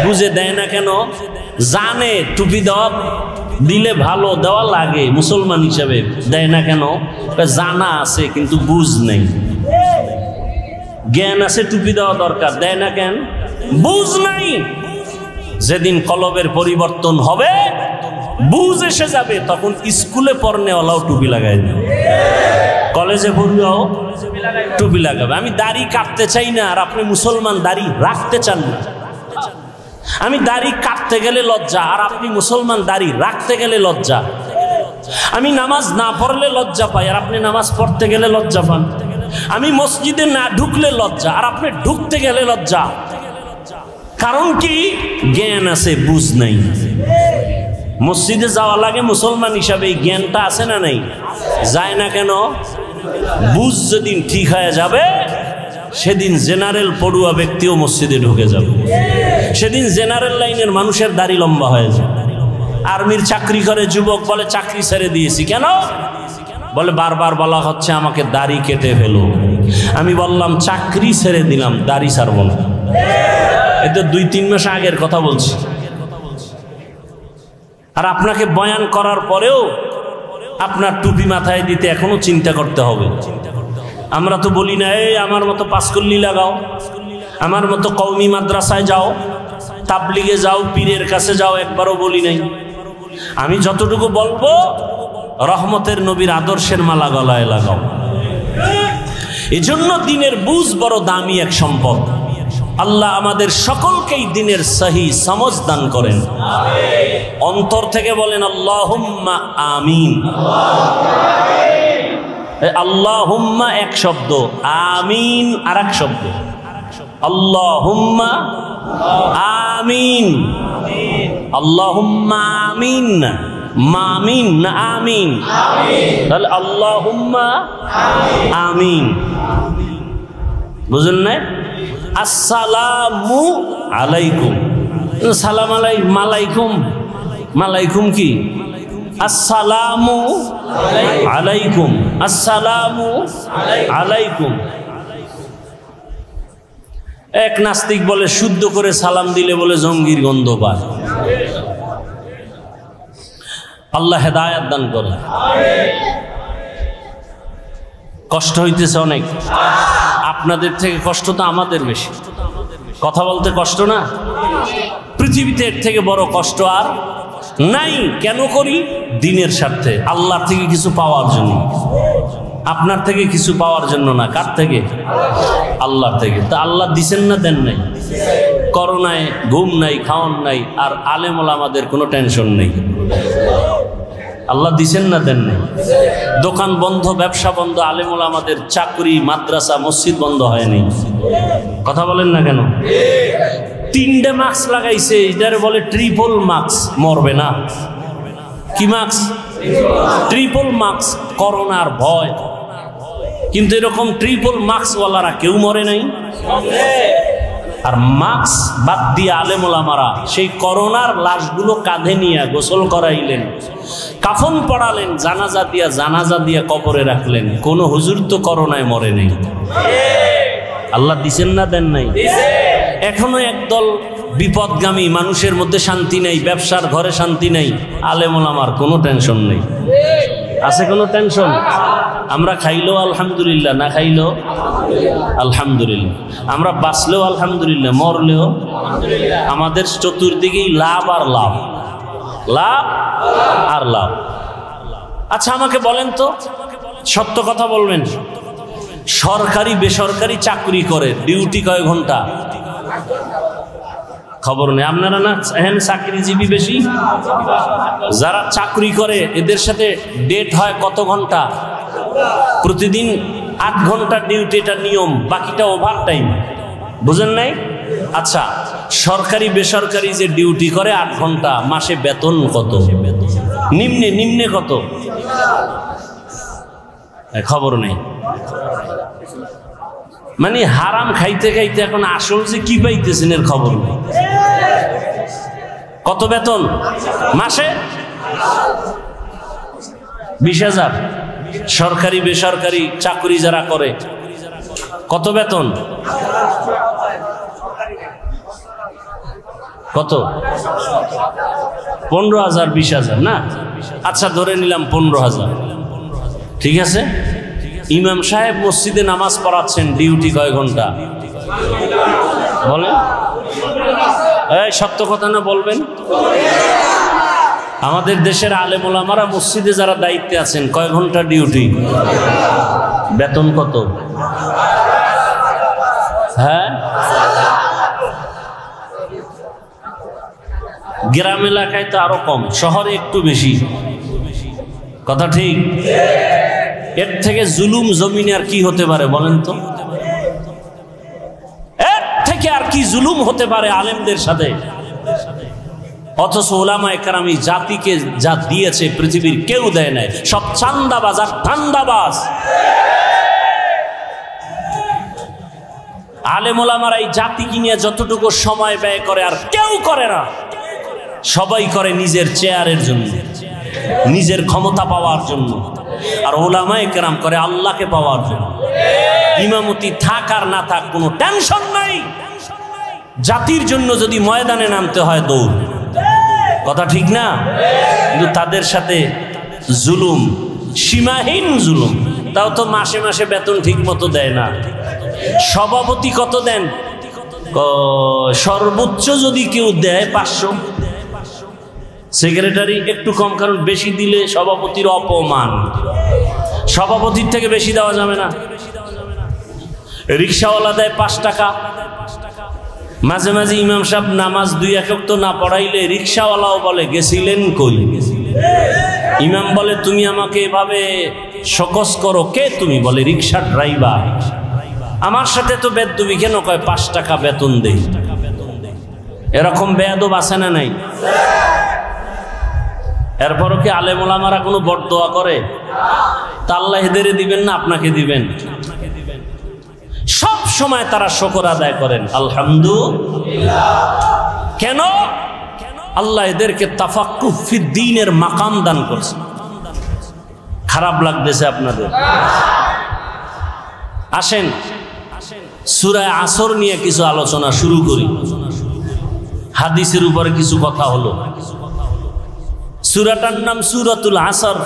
A: বুঝে দেয় না কেন? জানে টুপি দেওয়া দিলে ভালো, দেওয়া লাগে, মুসলমান হিসাবে দেয় না কেন? জানা আছে কিন্তু বুঝ নেই। জ্ঞান আছে, টুপি দেওয়া দরকার, দেয় না কেন? বুঝ নাই। যেদিন কলবের পরিবর্তন হবে, বুঝ এসে যাবে, তখন স্কুলে পড়নেওয়ালাও টুপি লাগাই দেবে, কলেজে পড়লেও টুপি লাগাবে। আমি দাড়ি কাটতে চাই না, আর আপনি মুসলমান দাড়ি রাখতে চান না। আমি দাড়ি কাটতে গেলে লজ্জা, আর আপনি মুসলমান দাড়ি রাখতে গেলে লজ্জা। আমি নামাজ না পড়লে লজ্জা পাই, আর আপনি নামাজ পড়তে গেলে লজ্জা পান। আমি মসজিদে না ঢুকলে লজ্জা, আর আপনি ঢুকতে গেলে লজ্জা। কারণ কি? জ্ঞান আছে, বুঝ নাই। মসজিদে যাওয়া লাগে মুসলমান হিসাবে, এই জ্ঞানটা আছে না নাই? যায় না কেন? বুঝ যেদিন ঠিক হয়ে যাবে, সেদিন জেনারেল পড়ুয়া ব্যক্তিও মসজিদে ঢুকে যাবে। সেদিন জেনারেল লাইনের মানুষের দাড়ি লম্বা হয়ে যাবে। আর্মির চাকরি করে যুবক বলে চাকরি ছেড়ে দিয়েছি, কেন? বলে বারবার বলা হচ্ছে আমাকে দাড়ি কেটে ফেলো। আমি বললাম চাকরি ছেড়ে দিলাম, দাড়ি ছাড়ব না। এটা 2-3 মাস আগের কথা বলছি। আর আপনাকে বয়ান করার পরেও আপনার টুপি মাথায় দিতে এখনো চিন্তা করতে হবে। আমরা তো বলি না, এই আমার মতো পাঁচকল্লি লাগাও, আমার মতো কওমি মাদ্রাসায় যাও, তাবলিগে যাও, পীরের কাছে যাও, একবারও বলি নাই। আমি যতটুকু বলবো, রহমতের নবীর আদর্শের মালা গলায় লাগাও। এজন্য দিনের বুঝ বড় দামি এক সম্পদ। আল্লাহ আমাদের সকলকেই দিনের সহি সমঝ দান করেন। অন্তর থেকে বলেন আল্লাহুম্মা আমিন। আল্লাহুম্মা এক শব্দ, আমিন আর এক শব্দ। আল্লাহুম্মা আমিন, আল্লাহুম্মা আমিন না মামিন না আমিন। তাহলে আল্লাহুম্মা আমিন, বুঝলেন না? আসসালামু আলাইকুম, সালাম আলাইকুম, মালাইকুম কি? আসসালামু আলাইকুম, আসসালামু আলাইকুম। এক নাস্তিক বলে শুদ্ধ করে সালাম দিলে বলে জঙ্গির গন্ধ পায়। আল্লাহ হেদায়েত দান করে। কষ্ট হইতেছে অনেক, আপনাদের থেকে কষ্ট তো আমাদের বেশি। কথা বলতে কষ্ট না? পৃথিবীতে এর থেকে বড় কষ্ট আর নাই। কেন করি? দিনের স্বার্থে, আল্লাহর থেকে কিছু পাওয়ার জন্য। আপনার থেকে কিছু পাওয়ার জন্য না। কার থেকে? আল্লাহর থেকে। তা আল্লাহ দিছেন না দেন নাই? করোনায় ঘুম নাই, খাওয়ান নাই, আর আলেম ওলামাদের কোনো টেনশন নেই। আল্লাহ দিছেন না দেন নাই? দোকান বন্ধ, ব্যবসা বন্ধ, আলেম ওলামাদের চাকরি, মাদ্রাসা, মসজিদ বন্ধ হয়নি। কথা বলেন না কেন? 3টে মাস্ক লাগাইছে, এটারে বলে ট্রিপল মাস্ক। মরবে না। কি মাস্ক? Triple mask. করোনার ভয়, কিন্তু এরকম ট্রিপল মাস্কওয়ালারা কেউ মরে নাই। আর মাস্ক বাদ দিয়ে আলেম ওলামারা সেই করোনার লাশগুলো কাঁধে নিয়ে গোসল করাইলেন, কাফন পড়ালেন, জানাজা দিয়া কবরে রাখলেন। কোন হুজুর তো করোনায় মরে নেই। আল্লাহ দিছেন না দেন নাই? এখনো একদল বিপদগামী মানুষের মধ্যে শান্তি নেই, ব্যবসার ঘরে শান্তি নেই। আলেম ওলামার কোনো টেনশন নেই। আছে কোনো টেনশন? আমরা খাইলেও আলহামদুলিল্লাহ, না খাইলেও আলহামদুলিল্লাহ। আমরা বাঁচলেও আলহামদুলিল্লাহ, মরলেও আমাদের চতুর্দিকেই লাভ আর লাভ, লাভ আর লাভ। আচ্ছা আমাকে বলেন তো, সত্য কথা বলবেন, সরকারি বেসরকারি চাকরি করে ডিউটি কয় ঘন্টা? খবর নেই। আপনারা না এখানে চাকরিজীবী বেশি, যারা চাকরি করে এদের সাথে ডেট হয় কত ঘন্টা? প্রতিদিন 8 ঘন্টা ডিউটি, এটা নিয়ম, বাকিটা ওভার টাইম। বুঝেন নাই? আচ্ছা, সরকারি বেসরকারি যে ডিউটি করে 8 ঘন্টা, মাসে বেতন কত? নিম্নে কত? খবর নেই। মানে হারাম খাইতে খাইতে এখন আসল যে কি পাইতেছেন এর খবর নেই। কত বেতন মাসে? 20,000। সরকারি বেসরকারি চাকরি যারা করে কত বেতন? কত? 15,000 20,000 না? আচ্ছা ধরে নিলাম 15,000। ঠিক আছে, ইমাম সাহেব মসজিদে নামাজ পড়াচ্ছেন, ডিউটি কয় ঘন্টা বলেন? এই সত্য কথা না বলবেন? আমাদের দেশের আলেম ওলামারা মসজিদে যারা দায়িত্বে আছেন কয় ঘন্টা ডিউটি? বেতন কত? হ্যাঁ, গ্রাম এলাকায় তো আরো কম, শহরে একটু বেশি। কথা ঠিক? এর থেকে জুলুম জমিনে আর কি হতে পারে বলেন তো? এর থেকে আর কি জুলুম হতে পারে আলেমদের সাথে? অথচ উলামায়ে কেরাম জাতিকে যা দিয়েছে পৃথিবীর কেউ দেয় নাই। সব চান্দাবাজ আর ধান্দাবাজ। আলেম ওলামারা এই জাতিকে নিয়ে যতটুকু সময় ব্যয় করে আর কেউ করে না। সবাই করে নিজের চেয়ারের জন্য, নিজের ক্ষমতা পাওয়ার জন্য। আর উলামায়ে কেরাম করে আল্লাহকে পাওয়ার জন্য। ইমামতি থাক আর না থাক কোনো টেনশন নাই। জাতির জন্য যদি ময়দানে নামতে হয় দৌড়। কথা ঠিক না? কিন্তু তাদের সাথে জুলুম, সীমাহীন জুলুম। তাও তো মাসে মাসে বেতন ঠিক মতো দেয় না। সভাপতি কত দেন? সর্বোচ্চ যদি কেউ দেয় 500। সেক্রেটারি একটু কম, কারণ বেশি দিলে সভাপতির অপমান। সভাপতির থেকে বেশি দেওয়া যাবে না। রিক্সাওয়ালা দেয় 5 টাকা। মাঝে মাঝে ইমাম সাহেব নামাজ 2 ওয়াক্ত না পড়াইলে রিক্সাওয়ালাও বলে গেছিলেন কই? ইমাম বলে তুমি আমাকে এভাবে শোকস করো কে তুমি? বলে রিক্সা ড্রাইভার। আমার সাথে তো বেদবি কেন? কয় 5 টাকা বেতন দেই। এরকম বেয়াদব আছে না নাই? এরপরও কি আলেম ওলামারা কোনো বরদোয়া করে? তা আল্লাহ এদের দিবেন না আপনাকে দিবেন? সব সময় তারা শুকর আদায় করেন আলহামদুলিল্লাহ। কেন? আল্লাহ এদেরকে তাফাক্কুহ ফিদ দ্বীনের মাকাম দান করছে। খারাপ লাগতেছে আপনাদের? আসেন সূরা আসর নিয়ে কিছু আলোচনা শুরু করি। হাদিসের উপরে কিছু কথা হলো। সূরাটার নাম সূরাতুল আসর।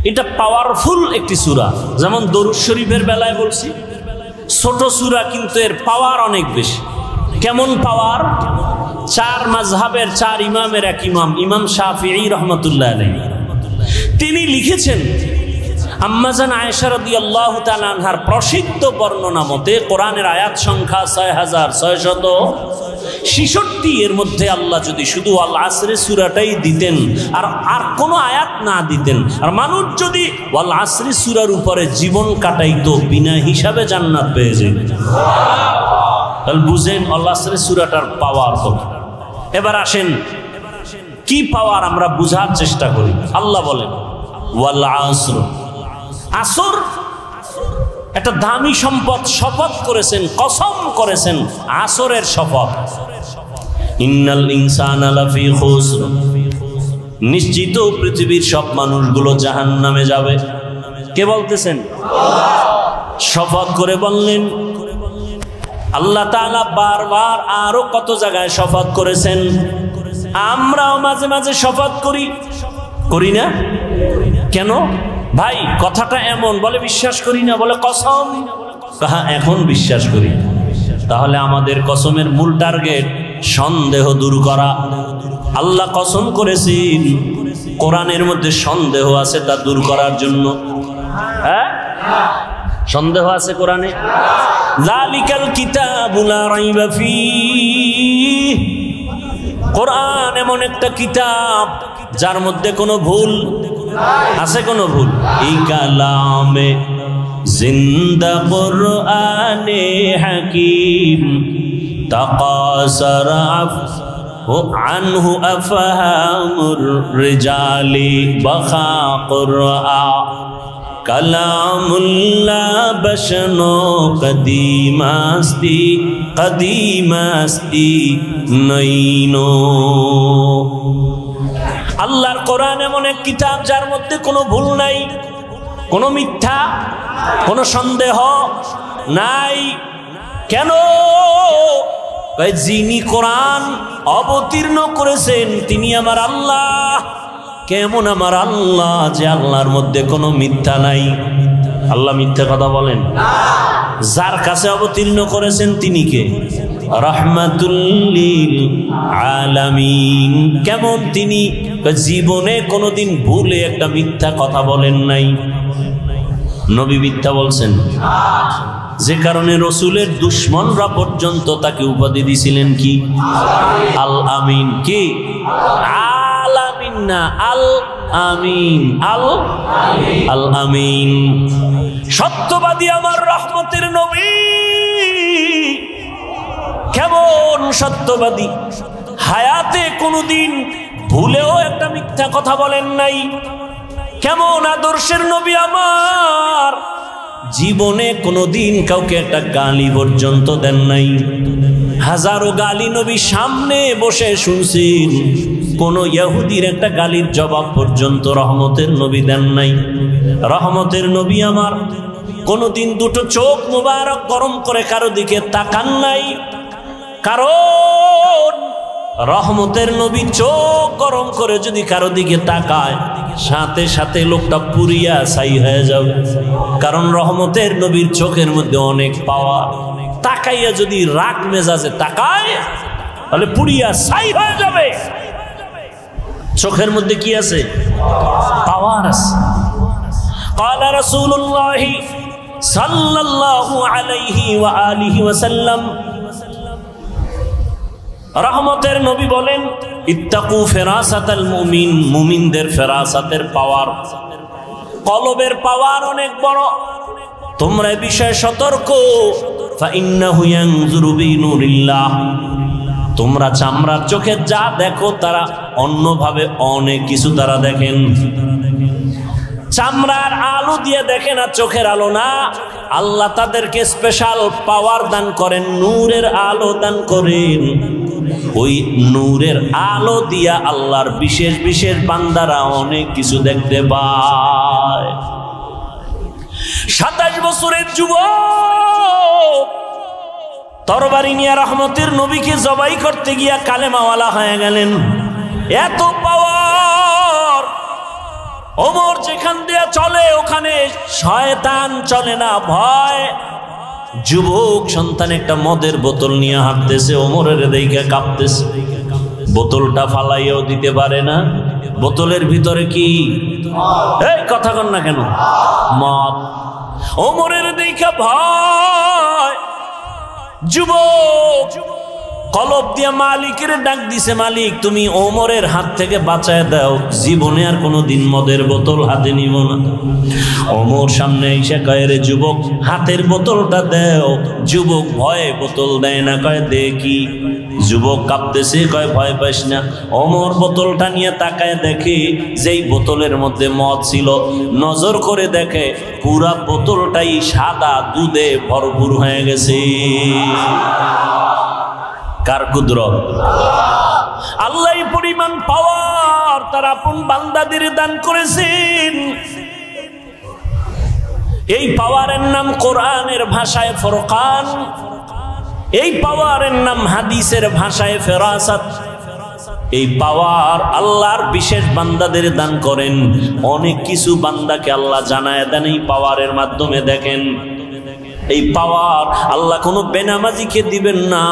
A: এটা পাওয়ারফুল একটি সূরা। যেমন দরুদ শরীফের বেলায় বলছি ছোট সূরা, কিন্তু এর পাওয়ার অনেক বেশি। কেমন পাওয়ার? 4 মাযহাবের 4 ইমামের এক ইমাম, ইমাম শাফিঈ রাহমাতুল্লাহ আলাইহি, তিনি লিখেছেন আম্মাজান আয়েশা রাদিয়াল্লাহু তাআলা আনহার প্রসিদ্ধ বর্ণনা মতে কোরআনের আয়াত সংখ্যা 6666। এর মধ্যে আল্লাহ যদি শুধু আল আসরে সূরাটাই দিতেন আর কোনো আয়াত না দিতেন, আর মানুষ যদি আল আসরে সূরার উপরে জীবন কাটাইতো, বিনা হিসাবে জান্নাত পেয়ে যেত। তাহলে বুঝেন আল আসরে সূরাটার পাওয়ার কত। এবার আসেন কি পাওয়ার আমরা বুঝার চেষ্টা করি। আল্লাহ বলেন ওয়াল আসর, আসর একটা দামি সম্পদ, শপথ করেছেন, কসম করেছেন আসরের শপথ। ইন্নাল ইনসানা লাফি খুসর, নিশ্চিত পৃথিবীর সব মানুষগুলো জাহান্নামে যাবে। কে বলতেছেন? শপথ করে বললেন। আল্লাহ তাআলা বারবার আরো কত জায়গায় শপথ করেছেন। আমরাও মাঝে মাঝে শপথ করি না? কেন ভাই? কথাটা এমন, বলে বিশ্বাস করি না, বলে কসম। হ্যাঁ এখন বিশ্বাস করি। তাহলে আমাদের কসমের মূল টার্গেট সন্দেহ দূর করা। আল্লাহ কসম করেছেন কোরআনের মধ্যে সন্দেহ আছে, তা দূর করার জন্য। হ্যাঁ সন্দেহ আছে কোরআনে। যালিকাল কিতাবু লা রাইবা ফীহ, কোরআন এমন একটা কিতাব যার মধ্যে কোনো ভুল আছে? কোনো ভুল? এই কালামে জিন্দা কুরআনে হাকিম তাকাসার আনহু আফহামুর রিজালি বাখা কুরআন কালামুল্লাহ বশনো কদিমাস্তি নইনো। আল্লাহর কোরআন এমন এক কিতাব যার মধ্যে কোনো ভুল নাই, কোনো মিথ্যা, কোনো সন্দেহ নাই। কেন? যিনি কোরআন অবতীর্ণ করেছেন তিনি আমার আল্লাহ। কেমন আমার আল্লাহ? যে আল্লাহর মধ্যে কোনো মিথ্যা নাই। আল্লাহ মিথ্যা কথা বলেন? যার কাছে অবতীর্ণ করেছেন তিনি কে? রাহমাতুল লিল আলামিন। কেমন তিনি? জীবনে কোনোদিন ভুলে একটা মিথ্যা কথা বলেন নাই। নবী মিথ্যা বলছেন? যে কারণে রসুলের দুশ্মনরা পর্যন্ত তাকে উপাধি দিয়েছিলেন কি? আল আমিন। কি? আল আমিন না, আল আমিন। আল আমিন, সত্যবাদী আমার রহমতের নবী। কেমন সত্যবাদী? হায়াতে কোনোদিন ভুলেও একটা মিথ্যা কথা বলেন নাই। কেমন আদর্শের নবী আমার, জীবনে কোনোদিন কাউকে একটা গালি পর্যন্ত দেন নাই। হাজারো গালি নবী সামনে বসে শুনছেন, কোন ইহুদির একটা গালির জবাব পর্যন্ত রহমতের নবী দেন নাই। রহমতের নবী আমার কোনোদিন দুটো চোখ মুবারক গরম করে কারো দিকে তাকান নাই। কারণ রহমতের নবী চোখ গরম করে যদি কারো দিকে তাকায়, সাথে সাথে লোকটা পুরিয়া ছাই হয়ে যাবে। কারণ রহমতের নবীর চোখের মধ্যে অনেক পাওয়ার। তাকাইয়া যদি রাগ মেজাজে তাকায় তাহলে পুরিয়া ছাই হয়ে যাবে। চোখের মধ্যে কি আছে? পাওয়ার আছে। قال رسول الله সাল্লাল্লাহু আলাইহি ওয়া আলিহি ওয়াসাল্লাম রহমতের নবী বলেন, ইত্তাকু ফিরাসাতাল মুমিন, মুমিনদের ফিরাসাতের পাওয়ার, কলবের পাওয়ার অনেক বড়, তোমরা এই বিষয়ে সতর্ক। ফাইন্নাহু ইয়ানজুরু বিনুরিল্লাহ, তোমরা চামড়ার চোখে যা দেখো তারা অন্যভাবে অনেক কিছু তারা দেখেন। চামড়ার আলো দিয়ে দেখে না, চোখের আলো না। আল্লাহ তাদেরকে স্পেশাল পাওয়ার দান করেন, নূরের আলো দান করেন। ওই নূরের আলো দিয়া আল্লাহর বিশেষ বিশেষ বান্দারা অনেক কিছু দেখতে পায়। 27 বছরের যুবক তরবারি নিয়ে রহমতের নবীকে জবাই করতে গিয়া কালেমাওয়ালা হয়ে গেলেন। এত পাওয়ার, ওমর যেখান দিয়ে চলে ওখানে শয়তান চলে না, ভয়। যুবক সন্তান একটা মদের বোতল নিয়ে হাঁটতেছে, ওমরের দিকে কাঁপতেছে, বোতলটা ফালাইয়াও দিতে পারে না। বোতলের ভিতরে কি? এই কথা কন না কেন? মদ। ওমরের দিকে ভয়। যুবক কলব দিয়া মালিকের ডাক দিছে, মালিক তুমি ওমরের হাত থেকে বাঁচায় দাও, জীবনে আর কোনোদিন মদের বোতল হাতে নিব না। ওমর সামনে এসে কয়, রে যুবক হাতের বোতলটা দাও। যুবক ভয়ে বোতল দেয় না, কয় দে কি। যুবক কাঁপতেছে, কয় ভয় পাইস না। ওমর বোতলটা নিয়ে তাকায় দেখে যেই বোতলের মধ্যে মদ ছিল, নজর করে দেখে পুরা বোতলটাই সাদা দুধে ভরপুর হয়ে গেছে। কার কুদরত? আল্লাহ পরিমাণ পাওয়ার তার আপন বান্দাদের দান করেছেন। এই পাওয়ারের নাম কোরআনের ভাষায় ফুরকান, এই পাওয়ারের নাম হাদিসের ভাষায় ফেরাসাত। এই পাওয়ার আল্লাহর বিশেষ বান্দাদের দান করেন। অনেক কিছু বান্দাকে আল্লাহ জানায় দেন এই পাওয়ারের মাধ্যমে। দেখেন এই পাওয়ার আল্লাহ কোনো বেনামাজিকে দিবেন না,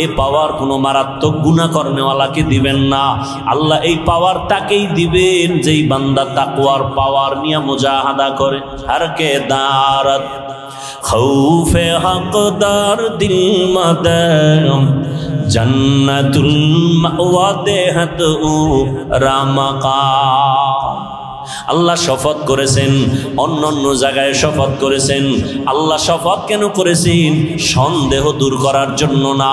A: এই পাওয়ার কোনো মারাত্মক গুনাহ করনেওয়ালাকে দিবেন না। আল্লাহ এই পাওয়ার তাকেই দিবেন যেই বান্দা তাকওয়ার পাওয়ার নিয়ে মুজাহাদা করে। আর কে দারাত খৌফে হকদার দিল মাদাম জান্নাতুল মাওয়া দেহাত ও রামাকাম। আল্লাহ শপথ করেছেন, অন্য অন্য জায়গায় শপথ করেছেন। আল্লাহ শপথ কেন করেছেন? সন্দেহ দূর করার জন্য না,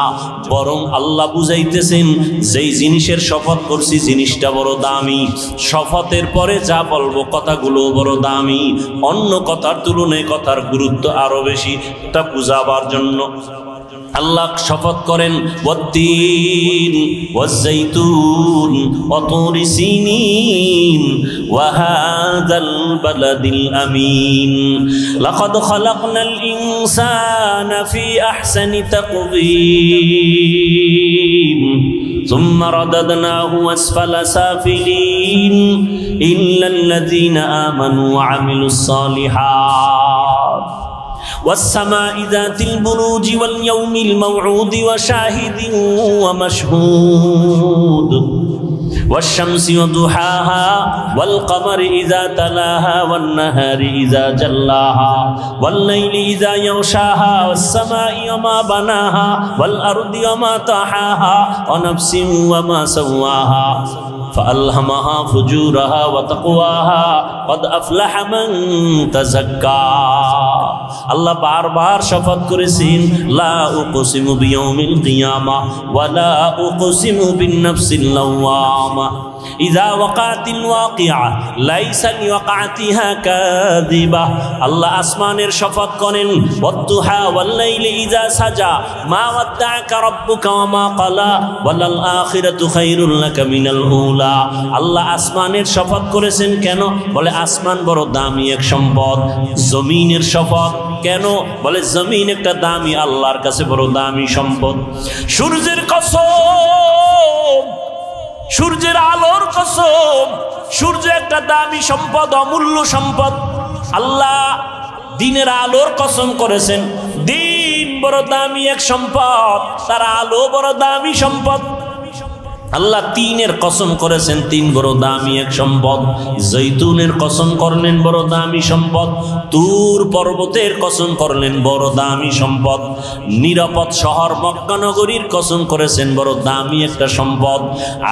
A: বরং আল্লাহ বুঝাইতেছেন যেই জিনিসের শপথ করছি জিনিসটা বড় দামি। শপথের পরে যা বলবো কথাগুলো বড় দামি, অন্য কথার তুলনায় কথার গুরুত্ব আরো বেশি, তা বুঝাবার জন্য আল্লাহ শপথ করেন, ওয়াত্তিন ওয়াজ্জাইতুন ওয়া তুরি সিনিন ওয়া হাযাল বালাদিল আমিন লাকাদ খালাকনাল ইনসানা ফি আহসানি তাকওয়িম সুম্মা রাদাদনাহু আসফালা সাফিলিন ইল্লাল্লাযীনা আমানু ওয়া আমিলুস সালিহাত والسماء ذات البروج واليوم الموعود وشاهد ومشهود والشمس وضحاها والقمر إذا تلاها والنهار إذا جلاها والليل إذا يغشاها والسماء وما بناها والأرض وما طحاها ونفس وما سواها فألهمها فجورها وتقواها قد أفلح من تزكى الله بار بار شفاعت করেছেন لا أقسم بيوم القيامة ولا أقسم بالنفس اللوامة إذا وقعت الواقعة ليس لوقعتها كاذبة الله আসমানের শপথ করেন والضحى والليل إذا سجى ما ودعك ربك وما قلى وللآخرة خير لك من الأولى আল্লাহ আসমানের শপথ করেছেন কেন? বলে আসমান বড় দামি এক সম্পদ। জমিনের শপথ কেন? বলে জমিন একটা দামি, আল্লাহর কাছে বড় দামি সম্পদ। সূর্যের কসম, সূর্যের আলোর কসম, সূর্য একটা দামি সম্পদ, অমূল্য সম্পদ। আল্লাহ দিনের আলোর কসম করেছেন, দিন বড় দামি এক সম্পদ, তার আলো বড় দামি সম্পদ। আল্লাহ তিনের কসম করেছেন, তিন বড় দামি এক সম্পদ। জৈতুনের কসম করলেন বড় দামি সম্পদ, তুর পর্বতের কসম করলেন বড় দামি সম্পদ, নিরাপদ শহর মক্কা নগরীর কসম করেছেন বড় দামি একটা সম্পদ,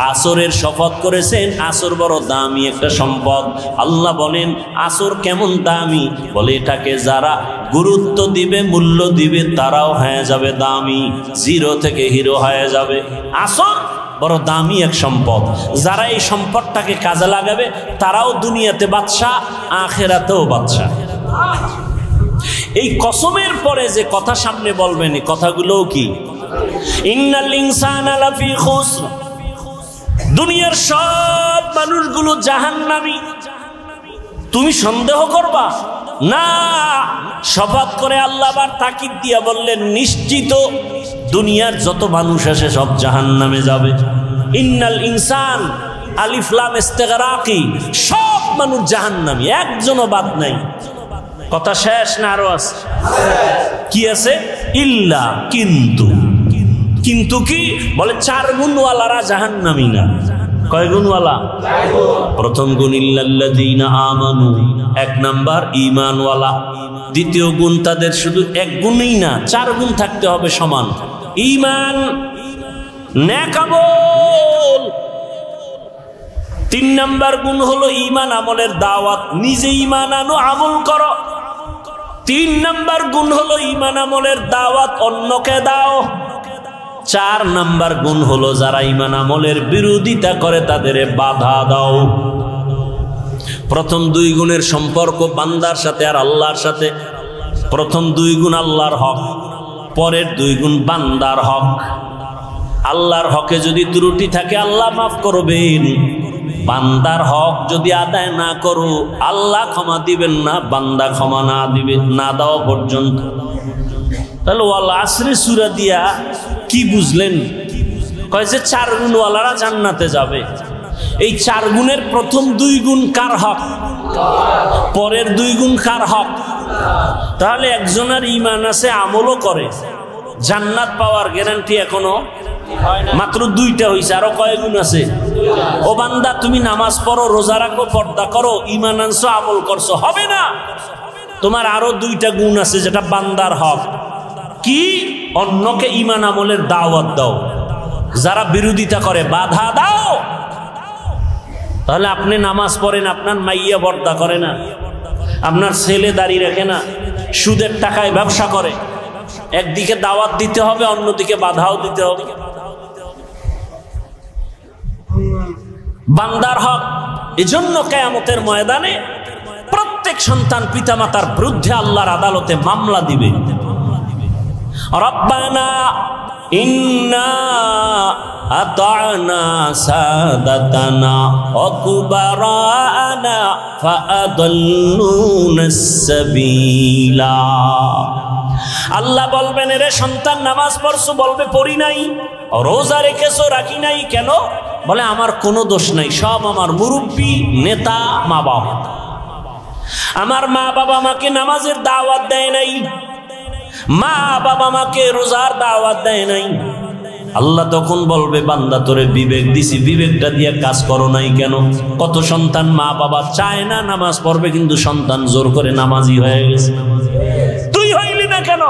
A: আসরের শপথ করেছেন, আসর বড় দামি একটা সম্পদ। আল্লাহ বলেন আসর কেমন দামি? বলে এটাকে যারা গুরুত্ব দিবে, মূল্য দিবে, তারাও হয়ে যাবে দামি, জিরো থেকে হিরো হয়ে যাবে। আসর বড় দামি এক সম্পদ, যারা এই সম্পদটাকে কাজে লাগাবে তারাও দুনিয়াতে বাদশাহ, আখিরাতেও বাদশাহ। এই কসমের পরে যে কথা সামনে বলবেন, এই কথাগুলোও কি? ইন্নাল ইনসানা লাফি খুসর, দুনিয়ার সব মানুষগুলো জাহান্নামী। তুমি সন্দেহ করবা না? শপথ করে আল্লাহ আবার তাকিদ দিয়া বললেন নিশ্চিত দুনিয়ার যত মানুষ আসে সব জাহান্নামে যাবে। ইন্নাল ইনসান আলিফ লাম ইস্তিগরাকি, সব মানুষ জাহান্নামী, একজনও বাদ নাই। কথা শেষ না আরো আছে? কি আছে? ইল্লা, কিন্তু। কিন্তু কি বলে? 4 গুণওয়ালারা জাহান্নামী না। কয় গুণওয়ালা? প্রথম গুণ ইল্লাল্লাযীনা আমানু, 1 নাম্বার ঈমানওয়ালা। দ্বিতীয় গুণ তাদের শুধু 1 গুণই না, 4 গুণ থাকতে হবে সমান। ঈমান, নেক আমল। 3 নাম্বার গুণ হলো ঈমান আমলের দাওয়াত, নিজে ঈমান আনো, আমল করো। 3 নাম্বার গুণ হলো ঈমান আমলের দাওয়াত, অন্যকে দাও। 4 নাম্বার গুণ হলো যারা ঈমান আমলের বিরোধিতা করে তাদের বাধা দাও। প্রথম 2 গুণের সম্পর্ক বান্দার সাথে আর আল্লাহর সাথে। প্রথম 2 গুণ আল্লাহর হক, পরের 2 গুণ বান্দার হক। আল্লাহর হকে যদি ত্রুটি থাকে আল্লাহ মাফ করবেন, বান্দার হক যদি আদায় না করো আল্লাহ ক্ষমা দিবেন না, বান্দা ক্ষমা না দেওয়া পর্যন্ত। তাহলে ওয়াল আসরে সূরা দিয়া কি বুঝলেন? কয় যে 4 গুণওয়ালারা জান্নাতে যাবে। এই 4 গুণের প্রথম 2 গুণ কার হক? পরের 2 গুণ কার হক? তাহলে একজনের ঈমান আছে, আমলও করে, জান্নাত পাওয়ার গ্যারান্টি এখনো মাত্র 2টা হইছে, আরো কয় গুণ আছে? ও বান্দা তুমি নামাজ পড়ো, রোজা রাখো, পর্দা করো, ঈমান আনছো, আমল করছো, হবে না। তোমার আরো 2টা গুণ আছে যেটা বান্দার হক। কি? অন্যকে ঈমান আমলের দাওয়াত দাও, যারা বিরোধিতা করে বাধা দাও। তাহলে আপনি নামাজ পড়েন, আপনার মাইয়া পর্দা করে না, আপনার ছেলে দাড়ি রাখে না, সুদের টাকায় ব্যবসা করে, একদিকে দাওয়াত দিতে হবে, অন্যদিকে বাধাও দিতে হবে। বান্দার হক। এজন্য কিয়ামতের ময়দানে প্রত্যেক সন্তান পিতামাতার বিরুদ্ধে আল্লাহর আদালতে মামলা দিবে। রব্বানা ইন্না আতা'না সাদাতানা ওয়া কুবারানা ফাআদাল্লুনাস সাবিলা। আল্লাহ বলবেন রে সন্তান নামাজ পড়ছো, বলবে পড়ি নাই। রোজা রেখেছো, রাখি নাই। কেন? বলে আমার কোনো দোষ নাই, সব আমার মুরব্বী, নেতা, মা বাবা। আমার মা বাবা আমাকে নামাজের দাওয়াত দেয় নাই, মা বাবা আমাকে রোজার দাওয়াত দেয় নাই। আল্লাহ তখন বলবে বান্দা তোরে বিবেক দিছি, বিবেকটা দিয়ে কাজ করো নাই কেন? কত সন্তান মা বাবা চায় না নামাজ পড়বে, কিন্তু সন্তান জোর করে নামাজি হয়ে গেছে, তুই হইলি না কেন?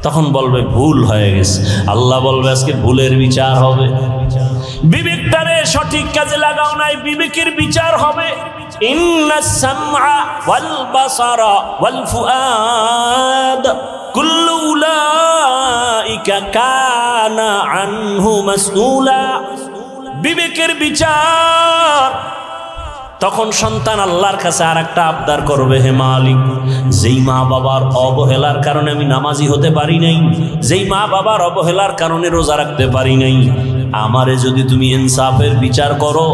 A: তখন বলবে ভুল হয়ে গেছে। আল্লাহ বলবে আজকে ভুলের বিচার হবে। বিবেকটারে সঠিক কাজে লাগাও নাই, বিবেকের বিচার হবে। ইন্নাস সামআ ওয়াল বাসারা ওয়াল ফুআদ কুল্লু উলাইকা কানা আনহু মাসউলা। বিবেকের বিচার। তখন সন্তান আল্লাহর কাছে আর একটা আবদার করবে, হে মালিক, যেই মা বাবার অবহেলার কারণে আমি নামাজি হতে পারি নাই, যেই মা বাবার অবহেলার কারণে রোজা রাখতে পারি নাই, আমারে যদি তুমি ইনসাফের বিচার করো,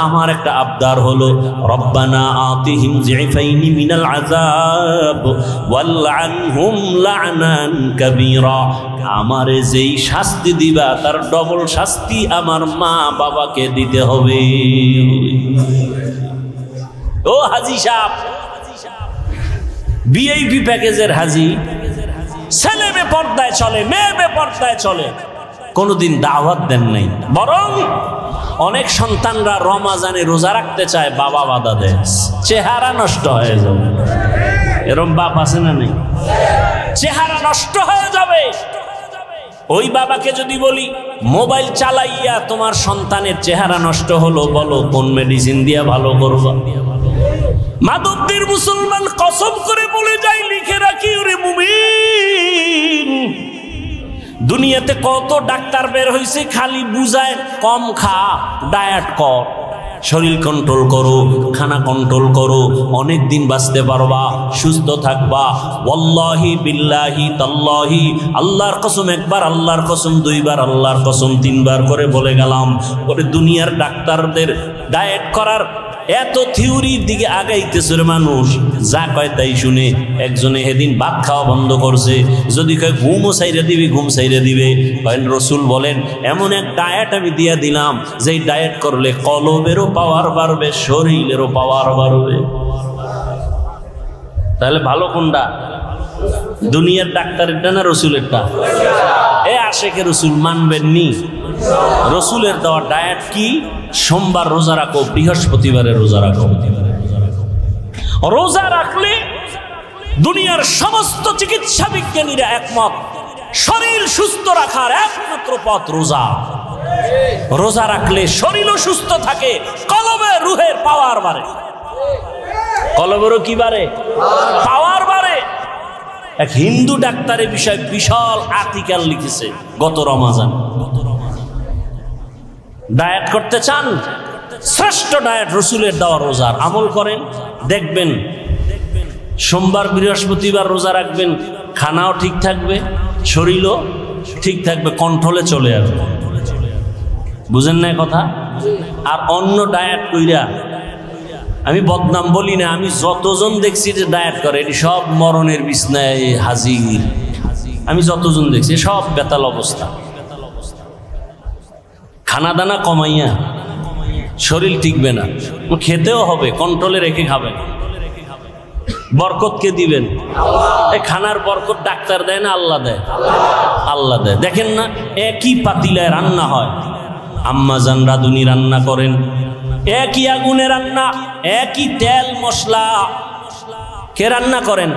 A: আমার একটা আবদার হলো রব্বানা আতিহিম যিফাইনি মিনাল আযাব ওয়ালআনহুম লা'নান কাবীরা। আমারে যেই শাস্তি দিবা তার ডবল শাস্তি আমার মা বাবাকে দিতে হবে। ও হাজি সাহেব, ভিআইপি প্যাকেজের হাজি, ছেলে বেপর্দায় চলে, মেয়ে বেপর্দায় চলে, কোনোদিন দাওয়াত দেন নাই, বরং অনেক সন্তানরা রমাজানে রোজা রাখতে চায়, বাবা বাধা দেয়, চেহারা নষ্ট হয়ে যাবে। এরকম বাপ আছে না নেই? চেহারা নষ্ট হয়ে যাবে। ওই বাবাকে যদি বলি মোবাইল চালাইয়া তোমার সন্তানের চেহারা নষ্ট হলো, বলো কোন মেডিসিন দিয়া ভালো করবা? মাধবদীর মুসলমান কসম করে বলে যায়, লিখে রাখি ওরে মুমিন, দুনিয়াতে কত ডাক্তার বের হয়েছে, খালি বুঝায় কম খা, ডায়েট কর, শরীর কন্ট্রোল করো, খানা কন্ট্রোল করো, অনেক দিন বাঁচতে পারবা, সুস্থ থাকবা। ওয়াল্লাহি বিল্লাহি তাল্লাহি, আল্লাহর কসম একবার, আল্লাহর কসম দুইবার, আল্লাহর কসম তিনবার করে বলে গেলাম। ওরে দুনিয়ার ডাক্তারদের ডায়েট করার এত থিওরির দিকে আগাইতেছে মানুষ, যা কয় তাই শুনে। একজনে সেদিন ভাত খাওয়া বন্ধ করছে, যদি কয় ঘুমও সাইরে দিবি, ঘুম সাইরে দিবে। রসুল বলেন এমন এক ডায়েট আমি দিয়া দিলাম, যেই ডায়েট করলে কলবেরও পাওয়ার বাড়বে, শরীরেরও পাওয়ার বাড়বে। তাহলে ভালো কোনটা? দুনিয়ার ডাক্তারেরটা না রসুলেরটা? এ আশেকে রসুল মানবেননি? রসুলের দেওয়া ডায়েট কি? সোমবার রোজা রাখো, বৃহস্পতিবারে রোজা রাখো। রোজা রাখলে দুনিয়ার সমস্ত চিকিৎসা বিজ্ঞানীরা একমত, শরীর সুস্থ রাখার একমাত্র পথ রোজা। রোজা রাখলে শরীরও সুস্থ থাকে, কলবে রুহের পাওয়ার বাড়ে। কলবেরও কি বাড়ে? পাওয়ার বাড়ে। এক হিন্দু ডাক্তারের বিষয়ে বিশাল আর্টিকেল লিখেছে গত রমাজান। ডায়েট করতে চান? শ্রেষ্ঠ ডায়েট রসুলের দেওয়া রোজার আমল করেন, দেখবেন সোমবার বৃহস্পতিবার রোজা রাখবেন, খানাও ঠিক থাকবে, শরীরও ঠিক থাকবে, কন্ট্রোলে চলে আসবে। বুঝেন না কথা? আর অন্য ডায়েট কইরা, আমি বদনাম বলি না, আমি যতজন দেখছি যে ডায়েট করে, এটি সব মরণের বিছনায় হাজির। আমি যতজন দেখছি সব বেতাল অবস্থা। খানা দানা কমাইয়া শরীর টিকবে না, খেতেও হবে, কন্ট্রোলে রেখে খাবেন। বরকত কে দিবেন? এই খানার বরকত ডাক্তার দেয় না, আল্লাহ দেয়? আল্লাহ দেয়। দেখেন না, একই পাতিলায় রান্না হয়, আম্মা জান রাঁধুনি রান্না করেন, একই আগুনে রান্না, একই তেল মশলা। কে রান্না করেন?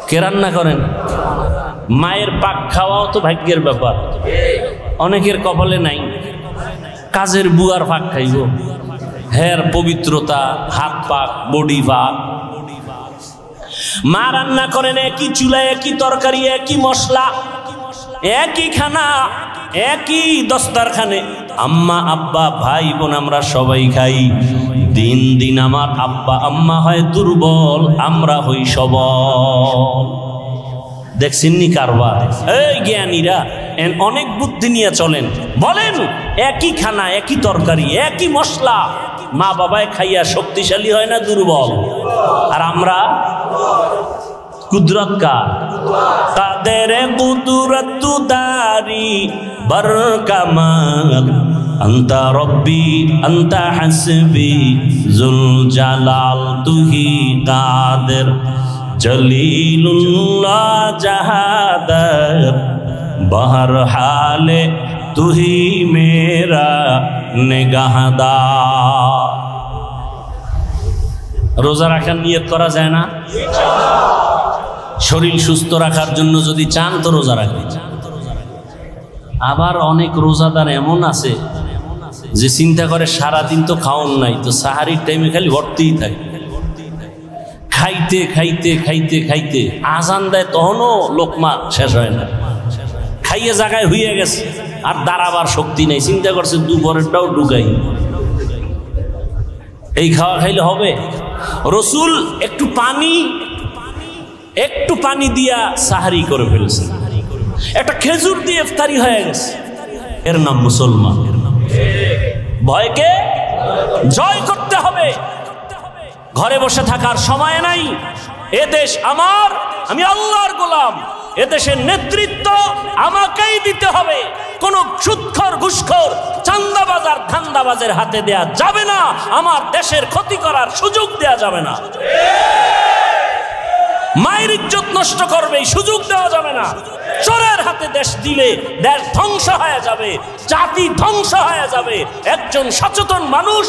A: কে রান্না করেন? মায়ের পাক খাওয়াও তো ভাগ্যের ব্যাপার, অনেকের কপালে নাই। কাজের বুয়ার পাক খাইব, হের পবিত্রতা, হাত পাক, বডি পাক। মা রান্না করেন একই চুলায়, একই তরকারি, একই মশলা, একই খানা, একই দস্তারখানে। আম্মা আব্বা ভাই বোন আমরা সবাই খাই। দিন দিন আমার আব্বা আম্মা হয় দুর্বল, আমরা হই সবল। দেখছেননি কারবার? এই জ্ঞানীরা অনেক বুদ্ধি নিয়ে চলেন, বলেন একই খানা, একই তরকারি, একই মশলা, মা বাবায় খাইয়া শক্তিশালী হয় না দুর্বল? আর আমরা কুদরত কা কাদের কুদরত দারি বরকামাল আন্তা রব্বি আন্তা হাসবি জুল জালাল তুহি কাদের জলিলুল্লাহ জাহাদার বহর হালে তুহি মেরা নিগাহদার। রোজা রাখার নিয়ত করা যায় না? শরীর সুস্থ রাখার জন্য যদি চান তো রোজা রাখবেন। আবার অনেক রোজাদার এমন আছে যে চিন্তা করে সারাদিন তো খাওন নাই, তো সাহারির টাইমে খালি ভর্তিই থাকে, খাইতে খাইতে খাইতে খাইতে আজান দেয় তখনও লোকমা শেষ হয় না, খাইয়ে জায়গায় হইয়া গেছে, আর দাঁড়াবার শক্তি নেই। চিন্তা করছে দুপুরেরটাও ঢুকাই, এই খাওয়া খাইলে হবে? রসুল একটু পানি দিয়া সাহারি করে ফেলছে, একটা খেজুর দিয়ে ইফতারি হয়ে গেছে। এর নাম মুসলমান। ভয়কে জয় করতে হবে। ঘরে বসে থাকার সময় নাই। এ দেশ আমার, আমি আল্লাহর গোলাম, এদেশের নেতৃত্ব আমাকেই দিতে হবে। কোন সুদখোর ঘুষখোর চান্দাবাজ আর ধান্দাবাজের হাতে দেয়া যাবে না। আমার দেশের ক্ষতি করার সুযোগ দেয়া যাবে না। মায়ের ইজ্জত নষ্ট করবে, সুযোগ দেওয়া যাবে না। চোরের হাতে দেশ দিলে দেশ ধ্বংস হয়ে যাবে, জাতি ধ্বংস হয়ে যাবে। একজন সচেতন মানুষ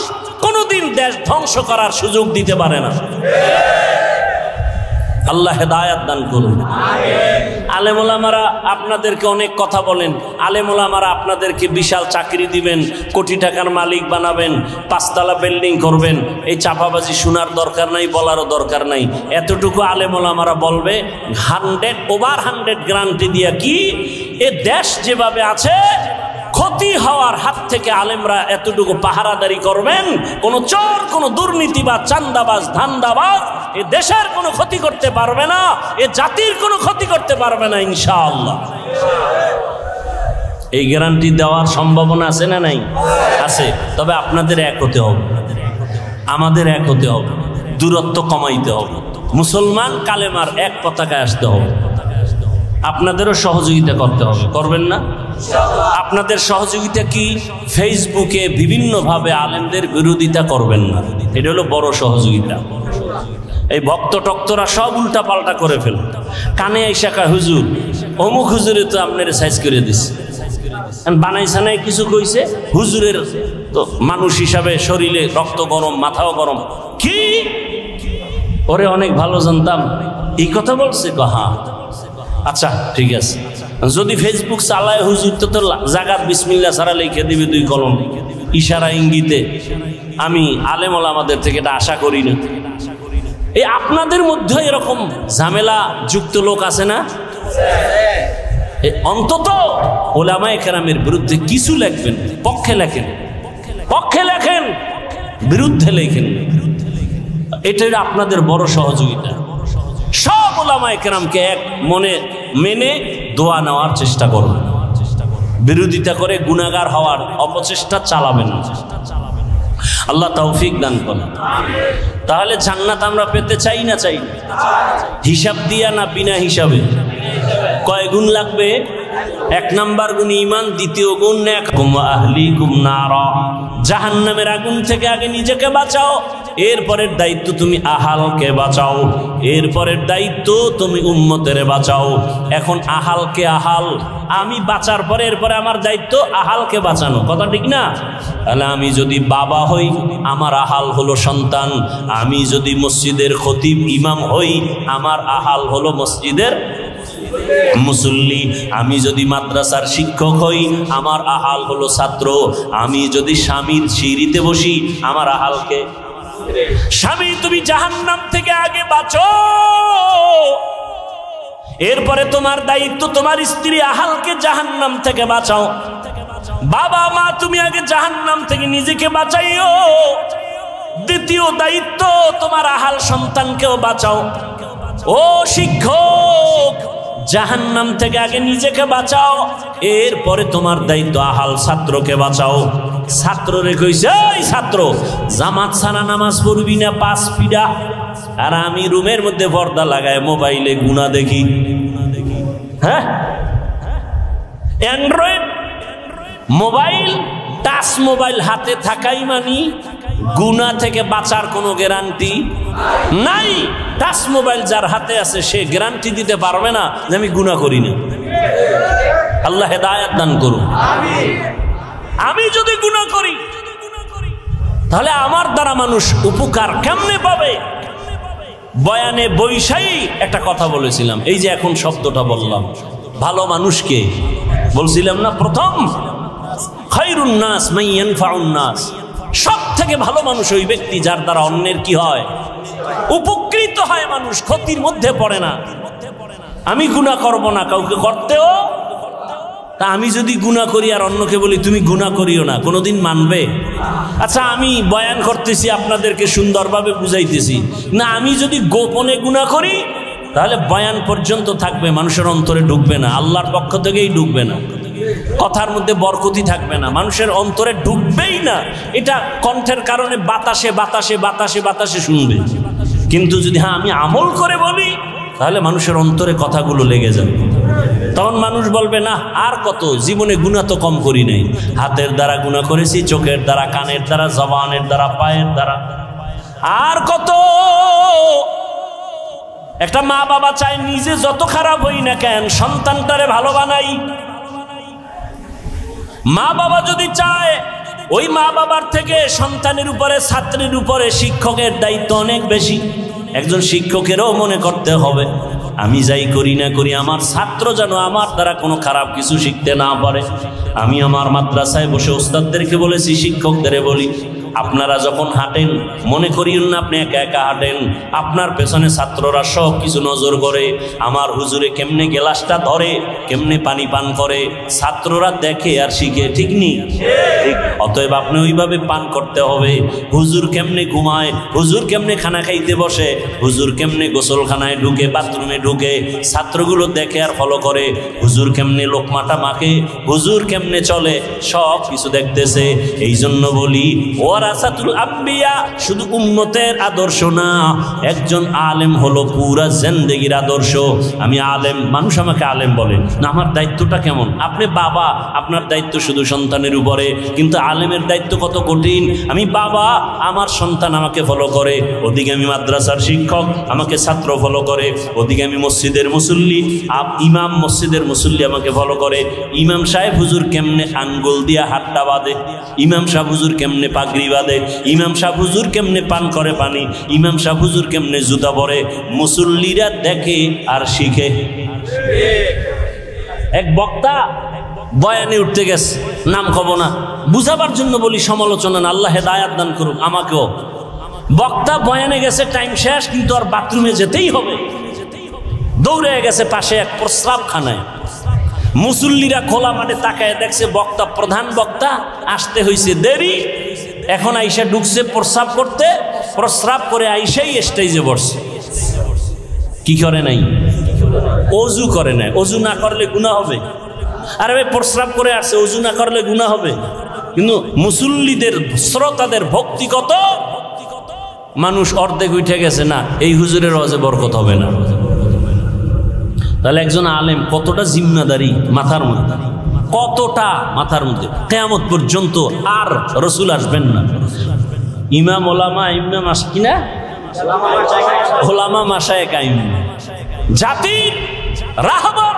A: কোনোদিন দেশ ধ্বংস করার সুযোগ দিতে পারে না। আল্লাহ হেদায়াত দান করুন। আলেম ওলামারা আপনাদেরকে অনেক কথা বলেন, আলেম ওলামারা আপনাদেরকে বিশাল চাকরি দিবেন, কোটি টাকার মালিক বানাবেন, 5 তলা বিল্ডিং করবেন। এই চাপাবাজি শোনার দরকার নাই, বলারও দরকার নাই। এতটুকু আলেম ওলামারা বলবে 100% গ্যারান্টি দিয়া কি এ দেশ যেভাবে আছে ক্ষতি হওয়ার হাত থেকে আলেমরা এতটুকু পাহারাদারি করবেন, কোন চোর, কোন দুর্নীতিবাজ, চান্দাবাজ, ধান্দাবাজ এ দেশের কোনো ক্ষতি করতে পারবে না, এ জাতির কোনো ক্ষতি করতে পারবে না ইনশাআল্লাহ। এই গ্যারান্টি দেওয়ার সম্ভাবনা আছে না নাই? আছে। তবে আপনাদের এক হতে হবে, আমাদের এক হতে হবে, দূরত্ব কমাইতে হবে। মুসলমান কালেমার এক পতাকায় আসতে হবে। আপনাদেরও সহযোগিতা করতে হবে, করবেন না? আপনাদের সহযোগিতা কি? ফেসবুকে বিভিন্নভাবে আলেমদের বিরোধিতা করবেন না, এটা হলো বড় সহযোগিতা। এই ভক্ত টক্তরা সব উল্টা পাল্টা করে ফেল, কানে আইসা কয় হুজুর অমুক হুজুরে তো আপনার সাইজ করে দিছে, বানাই সানাই কিছু কইছে, হুজুরের তো মানুষ হিসাবে শরীরে রক্ত গরম, মাথাও গরম। কি ওরে অনেক ভালো জানতাম, এই কথা বলছে? হ্যাঁ, আচ্ছা ঠিক আছে। যদি ফেসবুক চালায় হুজুর তো জাগাত বিসমিল্লাহ ছাড়া লিখে দিবে 2 কলম ইশারা ইঙ্গিতে। আমি আলেম ওলামাদের থেকে এটা আশা করি না। এই আপনাদের মধ্যে এরকম ঝামেলা যুক্ত লোক আছে না? অন্তত ওলামায়ে কেরামের বিরুদ্ধে কিছু লেখবেন, পক্ষে লেখেন, পক্ষে লেখেন, বিরুদ্ধে লেখেন। এটা আপনাদের বড় সহযোগিতা। সব ওলামায়ে কেরামকে এক মনে মেনে দোয়া নেওয়ার চেষ্টা করবেন, বিরোধিতা করে গুনাহগার হওয়ার অপচেষ্টা চালাবেন না। আল্লাহ তৌফিক দান করেন। তাহলে জান্নাত আমরা পেতে চাই না চাই? হিসাব দিয়া না বিনা হিসাবে? কয় গুণ লাগবে? 1 নাম্বার গুণ ঈমান, 2য় গুণ নেকুম আহলিকুম নারা, জাহান্নামের আগুন থেকে আগে নিজেকে বাঁচাও, এরপরের দায়িত্ব তুমি আহালকে বাঁচাও, এরপরের দায়িত্ব তুমি উম্মতের বাঁচাও। এখন আহালকে আহাল, আমি বাঁচার পরে এরপরে আমার দায়িত্ব আহালকে বাঁচানো, কথা ঠিক না? তাহলে আমি যদি বাবা হই আমার আহাল হলো সন্তান, আমি যদি মসজিদের খতিব ইমাম হই আমার আহাল হলো মসজিদের মুসল্লি, আমি যদি মাদ্রাসার শিক্ষক হই আমার আহাল হলো ছাত্র, আমি যদি স্বামীর সিঁড়িতে বসি আমার আহালকে। স্বামী তুমি জাহান্নাম থেকে আগে বাঁচো, এরপরে তোমার দায়িত্ব তোমার স্ত্রী আহালকে জাহান্নাম থেকে বাঁচাও। বাবা মা তুমি আগে জাহান্নাম থেকে নিজেকে বাঁচাইও, 2য় দায়িত্ব তোমার আহাল সন্তানকেও বাঁচাও। ও শিক্ষক জাহান্নাম থেকে আগে নিজেকে বাঁচাও, এরপরে তোমার দায়িত্ব আহাল ছাত্রকে বাঁচাও। ছাত্ররে কইছে এই ছাত্র জামাত ছাড়া নামাজ পড়বি না 5 পিডা, আর আমি রুমের মধ্যে পর্দা লাগায় মোবাইলে গুনাহ দেখি। হ্যাঁ, অ্যান্ড্রয়েড মোবাইল, টাচ মোবাইল হাতে থাকাই মানি গুনাহ থেকে বাঁচার কোনো গ্যারান্টি নাই। টাচ মোবাইল যার হাতে আছে সে গ্যারান্টি দিতে পারবে না যে আমি গুনাহ করি না। আল্লাহ হেদায়েত দান করুন। আমি যদি গুনাহ করি তাহলে আমার দ্বারা মানুষ উপকার কেমনে পাবে? বয়ানে বৈশাই একটা কথা বলেছিলাম, এই যে এখন শব্দটা বললাম, ভালো মানুষকে বলছিলাম না প্রথম, খায়রুন নাস মান ইয়ানফাউন নাস, সব থেকে ভালো মানুষ ওই ব্যক্তি যার দ্বারা অন্যের কি হয়? উপকৃত হয়, মানুষ ক্ষতির মধ্যে পড়ে না। আমি গুনাহ করব না, কাউকে করতেও, তা আমি যদি গুনাহ করি আর অন্যকে বলি তুমি গুনাহ করিও না, কোনোদিন মানবে? আচ্ছা আমি বয়ান করতেছি আপনাদেরকে সুন্দরভাবে বুঝাইতেছি না, আমি যদি গোপনে গুনাহ করি তাহলে বয়ান পর্যন্ত থাকবে, মানুষের অন্তরে ঢুকবে না, আল্লাহর পক্ষ থেকেই ঢুকবে না, কথার মধ্যে বরকতি থাকবে না, মানুষের অন্তরে ঢুকবেই না। এটা কণ্ঠের কারণে বাতাসে বাতাসে বাতাসে বাতাসে শুনবে, কিন্তু যদি হ্যাঁ আমি আমল করে বলি তাহলে মানুষের অন্তরে কথাগুলো লেগে যাবে। তখন মানুষ বলবে না আর কত, জীবনে গুনাহ তো কম করি নাই, হাতের দ্বারা গুনাহ করেছি, চোখের দ্বারা, কানের দ্বারা, জবানের দ্বারা, পায়ের দ্বারা, আর কত। একটা মা বাবা চায় নিজে যত খারাপ হই না কেন সন্তানটারে ভালো বানাই। মা বাবা যদি চায়, ওই মা বাবার থেকে সন্তানের উপরে, ছাত্রের উপরে শিক্ষকের দায়িত্ব অনেক বেশি। একজন শিক্ষকেরও মনে করতে হবে আমি যাই করি না করি আমার ছাত্র যেন আমার দ্বারা কোনো খারাপ কিছু শিখতে না পারে। আমি আমার মাদ্রাসায় বসে ওস্তাদদেরকে বলেছি, শিক্ষকদের বলি, আপনারা যখন হাঁটেন মনে করিয়েন না আপনি একা একা হাঁটেন, আপনার পেছনে ছাত্ররা সব কিছু নজর করে। আমার হুজুরে কেমনে গ্লাসটা ধরে, কেমনে পানি পান করে, ছাত্ররা দেখে আর শিখে, ঠিক নেই? অতএব আপনি ওইভাবে পান করতে হবে। হুজুর কেমনে ঘুমায়, হুজুর কেমনে খানা খাইতে বসে, হুজুর কেমনে গোসলখানায় ঢুকে, বাথরুমে ঢুকে, ছাত্রগুলো দেখে আর ফলো করে। হুজুর কেমনে লোকমাটা মাখে, হুজুর কেমনে চলে, সব কিছু দেখতেছে। এই জন্য বলি ওয়ারাসাতুল আম্বিয়া শুধু উম্মতের আদর্শ না, একজন আলেম হলো পুরা জিন্দেগির আদর্শ। আমি আলেম, মানুষ আমাকে আলেম বলে না, আমার দায়িত্বটা কেমন? আপনি বাবা, আপনার দায়িত্ব শুধু সন্তানের উপরে, কিন্তু আলেমের দায়িত্ব কত কঠিন। আমি বাবা, আমার সন্তান আমাকে ফলো করে, ওদিকে আমি মাদ্রাসার শিক্ষক, আমাকে ছাত্র ফলো করে, ওদিকে আমি মসজিদের মুসল্লি, ইমাম মসজিদের মুসল্লি আমাকে ফলো করে। ইমাম সাহেব হুজুর কেমনে আঙ্গুল দিয়া হাতটা বাঁধে, ইমাম সাহেব হুজুর কেমনে পাগড়ি বাঁধে, ইমাম সাহেব হুজুর কেমনে পান করে পানি, ইমাম সাহেব হুজুর কেমনে জুতা পরে, মুসল্লিরা দেখে আর শিখে। এক বক্তা বয়ানে উঠতে গেছে, নাম কব না, বুঝাবার জন্য বলি, সমালোচনা না, আল্লাহ হেদায়াত দান করুক আমাকেও। বক্তা বয়ানে গেছে, টাইম শেষ, কিন্তু আর বাথরুমে যেতেই হবে। দৌড়ে গেছে পাশে এক প্রস্রাবখানায়। মুসল্লিরা খোলা মাঠে তাকায় দেখছে বক্তা, প্রধান বক্তা আসতে হয়েছে দেরি, এখন আইসা ঢুকছে প্রস্রাব করতে, প্রস্রাব করে আইসাই স্টেজে বসছে। কি করে নাই? অজু করে নাই। অজু না করলে গুনাহ হবে। আরে ভাই, প্রস্রাব করে আসছে, অজু না করলে গুনাহ হবে। কিন্তু মুসল্লিদের, শ্রোতাদের ভক্তি কত, মানুষ অর্ধেক উঠে গেছে, না এই হুজুরের ওয়াজে বরকত হবে না। তাহলে একজন আলেম কতটা জিম্মাদারি মাথার মধ্যে, কতটা মাথার মধ্যে। কিয়ামত পর্যন্ত আর রসুল আসবেন না। ইমাম ওলামা, ইমাম কিনা ওলামা মাশায়েখ কাইম, জাতির রাহবার।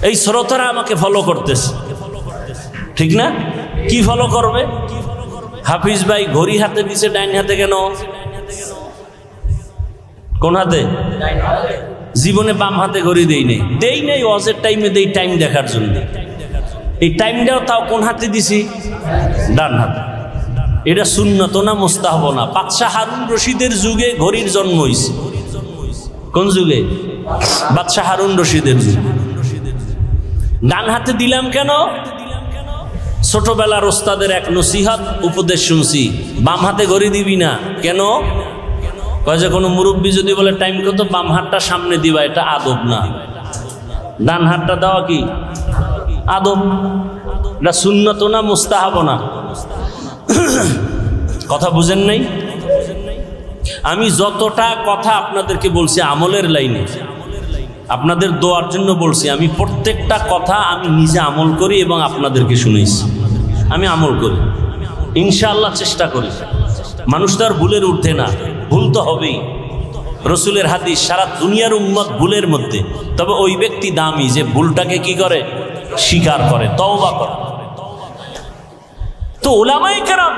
A: এই শ্রোতারা আমাকে ফলো করতেছে, ঠিক না? কি ফলো করবে? হাফিজ ভাই ঘড়ি হাতে দিছে, ডাইন হাতে কেন? কোন হাতে? জীবনে বাম হাতে ঘড়ি দেই নেই, ওয়াজের টাইমে দেই, টাইম দেখার জন্য। এই টাইমটাও তাও কোন হাতে দিছি? ডান হাতে। এটা সুন্নত না মুস্তাহাব না? বাদশাহ হারুন রশিদের যুগে ঘড়ির জন্ম হয়েছে। কোন যুগে? বাদশাহ হারুন রশিদের যুগে। ডান হাতে দিলাম কেন? ছোটবেলার ওস্তাদের এক নসিহত উপদেশ শুনছি, বাম হাতে ঘড়ি দিবি না। কেন? কয় যে কোনো মুরব্বী যদি বলে টাইম কত, বাম হাতটা সামনে দিবা, এটা আদব না। ডান হাতটা দেওয়া কি আদব? এটা সুন্নত না মুস্তাহাব না? কথা বুঝেন নাই? আমি যতটা কথা আপনাদেরকে বলছি আমলের লাইনে, আপনাদের দোয়ার জন্য বলছি। আমি প্রত্যেকটা কথা আমি নিজে আমল করি এবং আপনাদেরকে শুনেছি। আমি আমল করি, ইনশাআল্লাহ চেষ্টা করি। মানুষ তো আর ভুলের ঊর্ধ্বে না, ভুল তো হবেই। রসুলের হাদিস, সারা দুনিয়ার উম্মত ভুলের মধ্যে, তবে ওই ব্যক্তি দামি যে ভুলটাকে কি করে, স্বীকার করে, তওবা করে। তো উলামায়ে কেরাম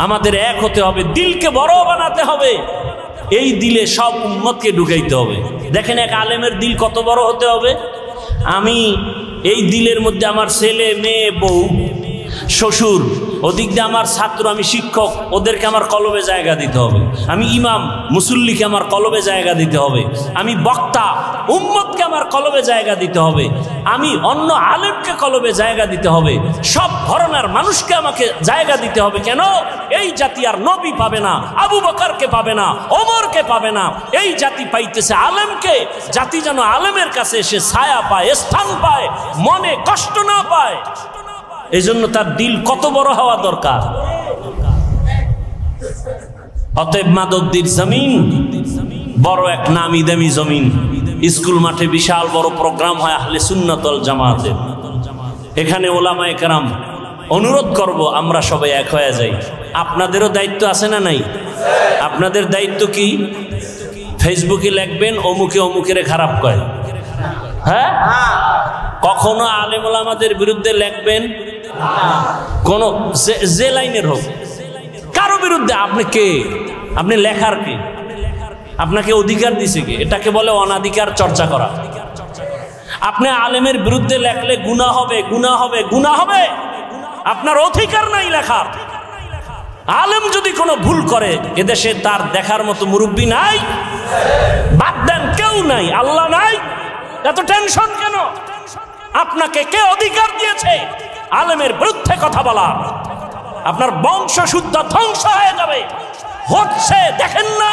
A: আমাদের এক হতে হবে, দিলকে বড় বানাতে হবে। এই দিলে সব উম্মতকে ঢুকাইতে হবে। দেখেন এক আলেমের দিল কত বড় হতে হবে। আমি এই দিলের মধ্যে আমার ছেলে, মেয়ে, বউ, শ্বশুর, ওদিক দিয়ে আমার ছাত্র, আমি শিক্ষক, ওদেরকে আমার কলবে জায়গা দিতে হবে। আমি ইমাম, মুসল্লিকে আমার কলবে জায়গা দিতে হবে। আমি বক্তা, উম্মতকে আমার কলবে জায়গা দিতে হবে। আমি অন্য আলেমকে কলবে জায়গা দিতে হবে। সব ধরনের মানুষকে আমাকে জায়গা দিতে হবে। কেন? এই জাতি আর নবী পাবে না, আবু বকরকে পাবে না, ওমরকে পাবে না। এই জাতি পাইতেছে আলেমকে। জাতি যেন আলেমের কাছে এসে ছায়া পায়, স্থান পায়, মনে কষ্ট না পায়। এই জন্য তার দিল কত বড় হওয়া দরকার। অতএব মাদদ্দির জমিন বড় এক নামি দামি জমিন। স্কুল মাঠে বিশাল বড় প্রোগ্রাম হয় আহলে সুন্নাত ওয়াল জামাতের। এখানে ওলামায়ে কেরাম, অনুরোধ করব আমরা সবাই এক হয়ে যাই। আপনাদেরও দায়িত্ব আছে না নাই? আপনাদের দায়িত্ব কি? ফেসবুকে লিখবেন অমুকে অমুকের খারাপ কয়, হ্যাঁ? কখনো আলেম ওলামাদের বিরুদ্ধে লিখবেন, কোন যে লাইনের হোক, কারো বিরুদ্ধে। আপনি কে? আপনি লেখার কে? আপনাকে অধিকার দিছে কে? এটাকে বলে অনাধিকার চর্চা করা। আপনি আলেমের বিরুদ্ধে লেখলে গুনাহ হবে, গুনাহ হবে, গুনাহ হবে। আপনার অধিকার নাই লেখার। আলেম যদি কোনো ভুল করে, এদেশে তার দেখার মতো মুরব্বী নাই, বাদ দেন, কেউ নাই, আল্লাহ নাই, এত টেনশন কেন? আপনাকে কে অধিকার দিয়েছে আলেমের বিরুদ্ধে কথা বলা? আপনার বংশ শুদ্ধ ধ্বংস হয়ে যাবে। হচ্ছে, দেখেন না?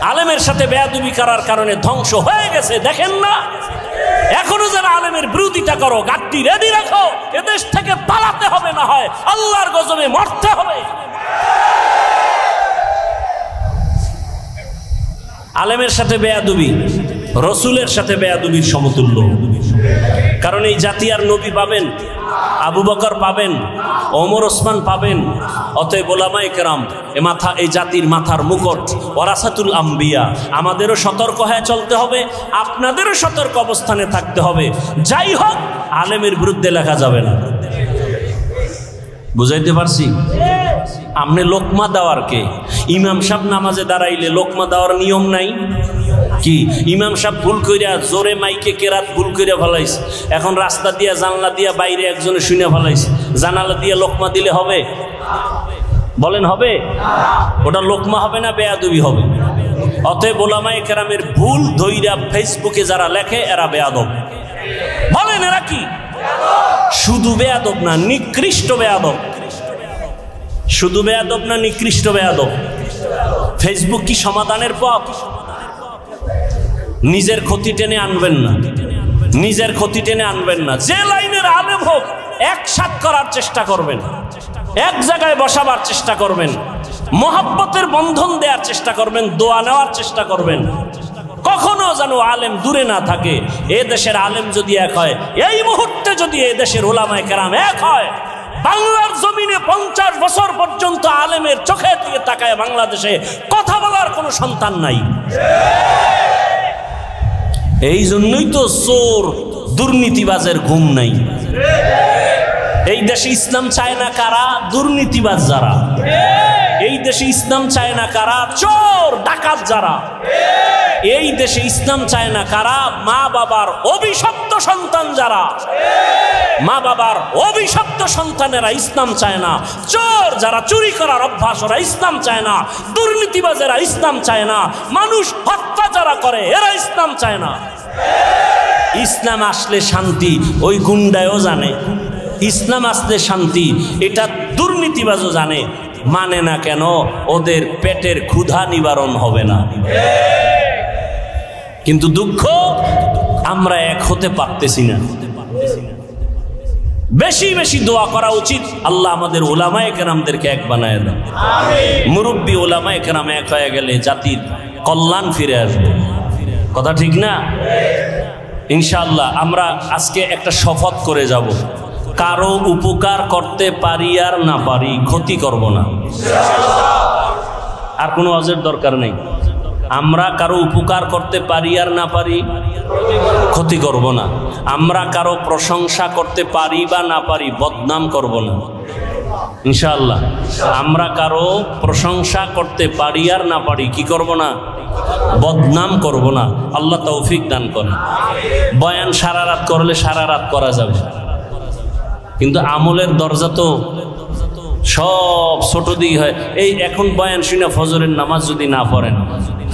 A: আলেমের সাথে বেয়াদবি করার কারণে ধ্বংস হয়ে গেছে, দেখেন না? এখনো যারা আলেমের বিরোধিতা করো, গাড়ি রেডি রাখো, এদেশ থেকে পালাতে হবে, না হয় আল্লাহর গজবে মরতে হবে। আলেমের সাথে বেয়াদবি রসুলের সাথে বেয়াদবির সমতুল্য। কারণ এই জাতি আর নবী পাবেন, আবু বকর পাবেন, ওমর ওসমান পাবেন। অতএব ওলামায়ে কেরাম এই জাতির মাথার মুকুট, ওয়ারাসাতুল আম্বিয়া। আমাদেরও সতর্ক হয়ে চলতে হবে, আপনাদেরও সতর্ক অবস্থানে থাকতে হবে। যাই হোক, আলেমের বিরুদ্ধে লেখা যাবে না। বুঝাইতে পারছি? আপনি লোকমা দেওয়ার কে? ইমাম সাহেব নামাজে দাঁড়াইলে লোকমা দেওয়ার নিয়ম নাই কি? ইমাম সাহেব ভুল কইরা জোরে মাইকে কেরাত ভুল কইরা ফেলাইছে, এখন রাস্তা দিয়া জানলা দিয়া বাইরে একজনে শুনে ফেলাইছে, জানালা দিয়া লোকমা দিলে হবে? বলেন হবে? ওটা লোকমা হবে না, বেয়াদবি হবে। অতএব ওলামায়ে কেরামের ভুল ধইরা ফেসবুকে যারা লেখে, এরা বেয়াদব। বলেন এরা কি? শুধু বেয়াদব না, নিকৃষ্ট বেয়াদব। শুধু বেয়াদব না, নিকৃষ্ট বেয়াদব। ফেসবুক কি সমাধানের পথ? নিজের ক্ষতি টেনে আনবেন না, নিজের ক্ষতি টেনে আনবেন না। যে লাইনের আলেম হোক, একসাথ করার চেষ্টা করবেন, এক জায়গায় বসাবার চেষ্টা করবেন, মহব্বতের বন্ধন দেওয়ার চেষ্টা করবেন, দোয়া নেওয়ার চেষ্টা করবেন। কখনো যেন আলেম দূরে না থাকে। এ দেশের আলেম যদি এক হয়, এই মুহূর্তে যদি এ দেশের ওলামায়ে কেরাম এক হয়, বাংলার জমিনে 50 বছর পর্যন্ত আলেমের চোখে দিকে তাকায় বাংলাদেশে কথা বলার কোনো সন্তান নাই। এই জন্যই তো চোর দুর্নীতিবাজের ঘুম নাই। এই দেশে ইসলাম চায় না কারা? দুর্নীতিবাজ যারা। এই দেশে ইসলাম চায় না কারা? চোর ডাকাত যারা। এই দেশে ইসলাম চায় না কারা? মা বাবার অভিশপ্ত সন্তান যারা। মা বাবার অভিশপ্ত সন্তানেরা ইসলাম চায় না। চোর যারা, চুরি করার অভ্যাস, ওরা ইসলাম চায় না। দুর্নীতিবাজেরা ইসলাম চায় না। মানুষ হত্যা যারা করে, এরা ইসলাম চায় না। ইসলাম আসলে শান্তি, ওই গুন্ডায়ও জানে। ইসলাম আসলে শান্তি, এটা দুর্নীতিবাজও জানে। মানে না কেন? ওদের পেটের ক্ষুধা নিবারণ হবে না। কিন্তু দুঃখ, আমরা এক হতে পারতেছি না। বেশি বেশি দোয়া করা উচিত, আল্লাহ আমাদের ওলামায়ে কেরামদেরকে এক বানায় দেন। মুরব্বী ওলামায়ে কেরাম এক হয়ে গেলে জাতির কল্যাণ ফিরে আসবে। কথা ঠিক না? ইনশাআল্লাহ আমরা আজকে একটা শপথ করে যাব, কারো উপকার করতে পারি আর না পারি, ক্ষতি করব না। আর কোনো ওয়াজের দরকার নেই। আমরা কারো উপকার করতে পারি আর না পারি, ক্ষতি করব না। আমরা কারো প্রশংসা করতে পারি বা না পারি, বদনাম করব না ইনশাআল্লাহ। আমরা কারো প্রশংসা করতে পারি আর না পারি, কি করব না? বদনাম করব না। আল্লাহ তৌফিক দান করেন। বয়ান সারা রাত করলে সারা রাত করা যাবে, কিন্তু আমলের দরজা তো সব ছোট দিকে হয়। এই এখন বয়ান শুনে ফজরের নামাজ যদি না পড়েন,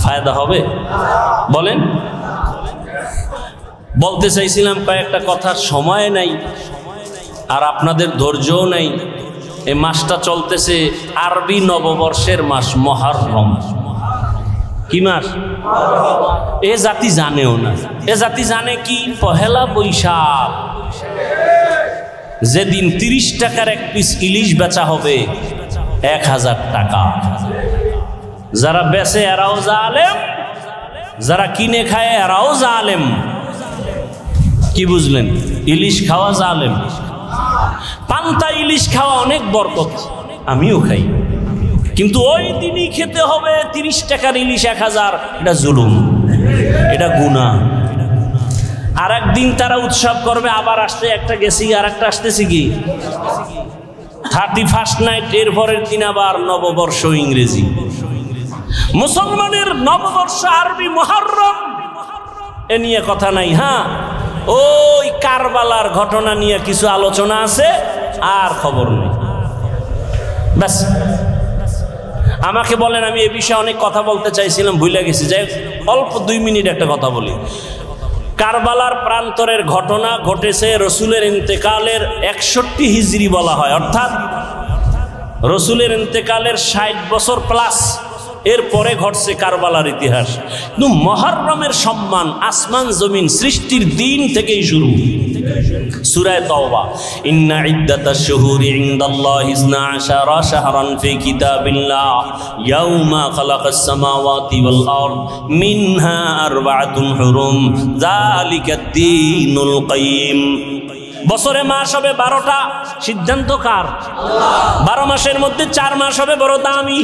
A: ফায়দা হবে? বলেন। বলতে চাইছিলাম কয়েকটা কথার সময় নাই, আর আপনাদের ধৈর্যও নাই। এই মাসটা চলতেছে আরবি নববর্ষের মাস, মুহররম। কি মাস? এ জাতি জানেও না। এ জাতি জানে কি? পহেলা বৈশাখ, যেদিন 30 টাকার এক পিস ইলিশ বেচা হবে 1000 টাকা। যারা বেচে এরাও জালেম, যারা কিনে খায় এরাও জালেম। কি বুঝলেন? ইলিশ খাওয়া জালেম। পান্তা ইলিশ খাওয়া অনেক বরকত, আমিও খাই। কিন্তু ওই দিনই খেতে হবে 30 টাকার ইলিশ 1000, এটা জুলুম, এটা গুনাহ। আর একদিন তারা উৎসব করবে, আবার আসতে একটা গেছি আর একটা আসতেছি কি 31st নাইট, এর পরের দিন আবার নববর্ষ ইংরেজি। মুসলমানের নববর্ষ আরবি মুহররম, এ নিয়ে কথা নাই। হ্যাঁ, ওই কারবালার ঘটনা নিয়ে কিছু আলোচনা আছে, আর খবর নেই। ব্যাস, আমাকে বলেন, আমি এ বিষয়ে অনেক কথা বলতে চাইছিলাম, ভুলে গেছি। যাই অল্প 2 মিনিট একটা কথা বলি। কারবালার প্রান্তরের ঘটনা ঘটেছে রসুলের ইন্তেকালের 61 হিজরি বলা হয়, অর্থাৎ রসুলের ইন্তেকালের 60 বছর প্লাস এরপরে ঘটছে কারবালার ইতিহাস। কিন্তু মুহররমের সম্মান আসমান জমিন সৃষ্টির দিন থেকেই শুরু। সূরা তাওবা, ইন্না ইদ্দাতাশ শুহুরি ইনদাল্লাহি 12 শাহরান ফি কিতাবিল্লাহ ইয়াউমা খালাকাস সামাওয়াতি ওয়াল আরদ মিনহা আরবাআতুন হুরুম যালিকাদ দীনুল কাইয়্যিম। বছরে মাস হবে 12টা, সিদ্ধান্ত কার? আল্লাহ। 12 মাসের মধ্যে 4 মাস হবে বড় দামি,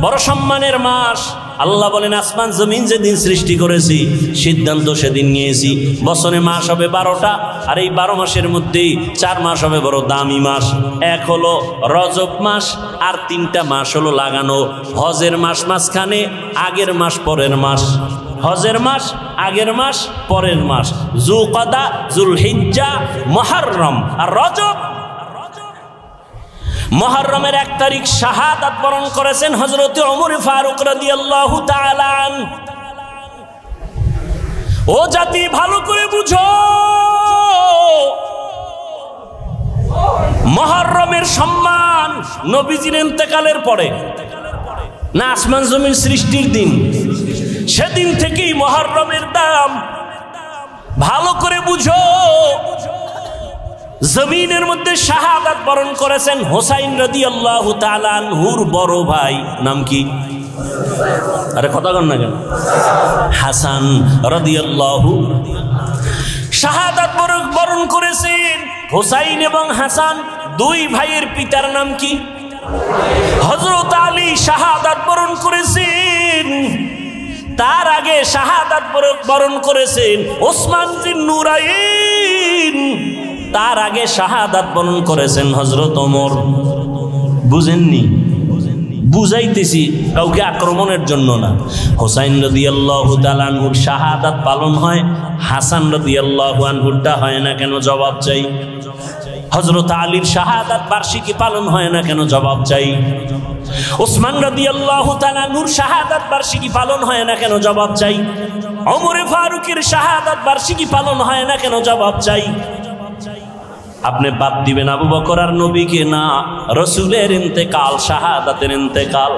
A: বড় সম্মানের মাস। আল্লাহ বলেন, আসমান জমিন যেদিন সৃষ্টি করেছি সিদ্ধান্ত সেদিন নিয়েছি, বছরে মাস হবে 12টা, আর এই 12 মাসের মধ্যেই 4 মাস হবে বড় দামি মাস। এক হলো রজব মাস, আর 3টা মাস হলো লাগানো। হজের মাস মাঝখানে, আগের মাস পরের মাস। হজের মাস আগের মাস পরের মাস, যুলকাদা, যুলহিজ্জা, মুহররম আর রজব। মুহররমের 1 তারিখ শাহাদাত বরণ করেছেন হযরত ওমর ফারুক রাদিয়াল্লাহু তাআলা আনহু। ও জাতি, ভালো করে বুঝো, মুহররমের সম্মান নবীজির ইন্তেকালের পরে না, আসমান জমিন সৃষ্টির দিন, সেদিন থেকেই মুহররমের দাম। ভালো করে বুঝো, জমিনের মধ্যে শাহাদাত বরণ করেছেন হুসাইন রাদিয়াল্লাহু তাআলা আনহুর বড় ভাই, নাম কি? আরে কথা বলেন না কেন? হাসান রাদিয়াল্লাহু শাহাদাত বরণ করেছেন। হুসাইন এবং হাসান 2 ভাইয়ের পিতার নাম কি? হযরত আলী শাহাদাত বরণ করেছেন। তার আগে শাহাদাত বরণ করেছেন ওসমান জিন্নুরাইন। তার আগে শাহাদাত বরণ করেছেন হযরত ওমর। বুঝেননি? বুঝাইতেছি, কাউকে আক্রমণের জন্য না। হুসাইন রাদিয়াল্লাহু তাআলা আনহুর শাহাদাত পালন হয়, হাসান রাদিয়াল্লাহু আনহুরটা হয় না কেন? জবাব চাই। হযরত আলীর শাহাদাত বার্ষিকী পালন হয় না কেন? জবাব চাই। ওসমান রাদিয়াল্লাহু তাআলা আনহুর শাহাদাত বার্ষিকী পালন হয় না কেন? জবাব চাই। ওমর ফারুকের শাহাদাত বার্ষিকী পালন হয় না কেন? জবাব চাই। আপনি বাদ দিবেন আবু বকর আর নবীকে? না, রসুলের ইন্তেকাল শাহাদাতের ইন্তেকাল,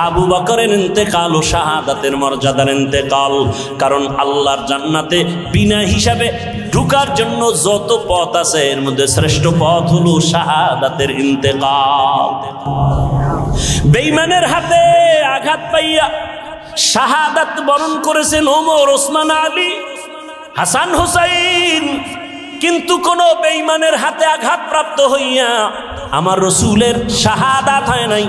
A: আবু বকরের ইন্তেকাল ও শাহাদাতের মর্যাদার ইন্তেকাল। কারণ আল্লাহর জান্নাতে বিনা হিসাবে ঢুকার জন্য যত পথ আছে, এর মধ্যে শ্রেষ্ঠ পথ হলো শাহাদাতের ইন্তেকাল। বেঈমানের হাতে আঘাত পাইয়া শাহাদাত বরণ করেছেন ওমর, ওসমান, আলী, হাসান, হুসাইন। কিন্তু কোন বেঈমানের হাতে আঘাত প্রাপ্ত হইয়া আমার রসুলের শাহাদাত হয় নাই,